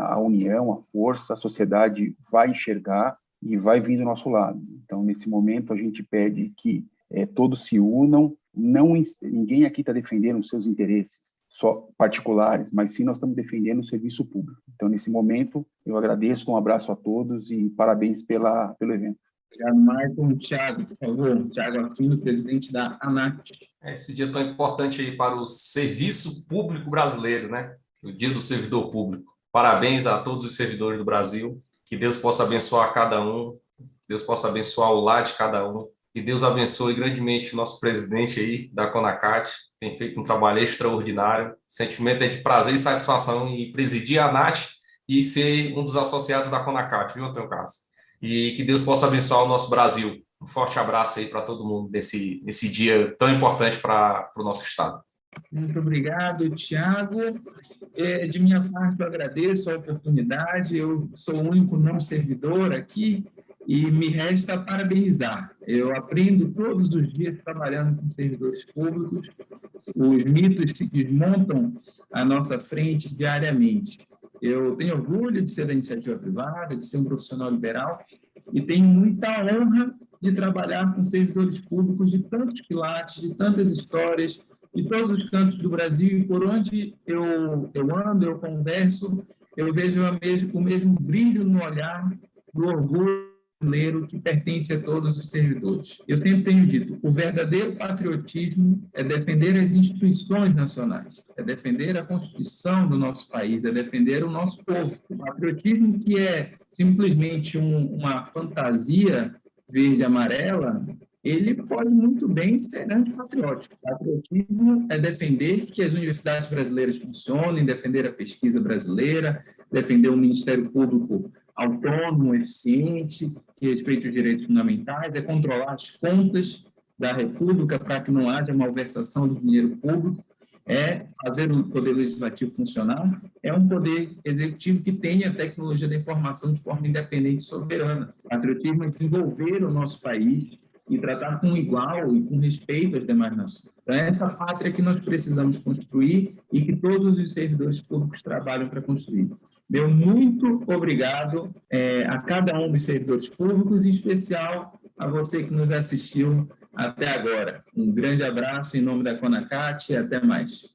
a união, a força, a sociedade vai enxergar e vai vir do nosso lado. Então, nesse momento, a gente pede que todos se unam, ninguém aqui está defendendo os seus interesses só particulares, mas sim nós estamos defendendo o serviço público. Então, nesse momento, eu agradeço, um abraço a todos e parabéns pelo evento. Obrigado, Maicon. Tiago, por favor. Tiago Aquino, presidente da ANAC. Esse dia tão importante aí para o serviço público brasileiro, né? O Dia do Servidor Público. Parabéns a todos os servidores do Brasil. Que Deus possa abençoar cada um. Deus possa abençoar o lar de cada um. Que Deus abençoe grandemente o nosso presidente aí da CONACAT. Tem feito um trabalho extraordinário. Sentimento de prazer e satisfação em presidir a ANAT e ser um dos associados da CONACAT, viu, Antônio Carlos? E que Deus possa abençoar o nosso Brasil. Um forte abraço aí para todo mundo nesse dia tão importante para o nosso Estado. Muito obrigado, Tiago. De minha parte, eu agradeço a oportunidade. Eu sou o único não servidor aqui e me resta parabenizar. Eu aprendo todos os dias trabalhando com servidores públicos. Os mitos se desmontam à nossa frente diariamente. Eu tenho orgulho de ser da iniciativa privada, de ser um profissional liberal e tenho muita honra de trabalhar com servidores públicos de tantos quilates, de tantas histórias, de todos os cantos do Brasil, e por onde eu ando, eu converso, eu vejo o mesmo brilho no olhar do orgulho brasileiro que pertence a todos os servidores. Eu sempre tenho dito, o verdadeiro patriotismo é defender as instituições nacionais, é defender a Constituição do nosso país, é defender o nosso povo. O patriotismo que é simplesmente uma fantasia verde e amarela, ele pode muito bem ser antipatriótico. O patriotismo é defender que as universidades brasileiras funcionem, defender a pesquisa brasileira, defender um Ministério Público autônomo, eficiente, que respeite os direitos fundamentais, é controlar as contas da República para que não haja malversação do dinheiro público, é fazer o poder legislativo funcionar, é um poder executivo que tenha a tecnologia da informação de forma independente e soberana. O patriotismo é desenvolver o nosso país e tratar com igual e com respeito às demais nações. Então, é essa pátria que nós precisamos construir e que todos os servidores públicos trabalham para construir. Meu muito obrigado a cada um dos servidores públicos, em especial a você que nos assistiu até agora. Um grande abraço em nome da CONACAT e até mais.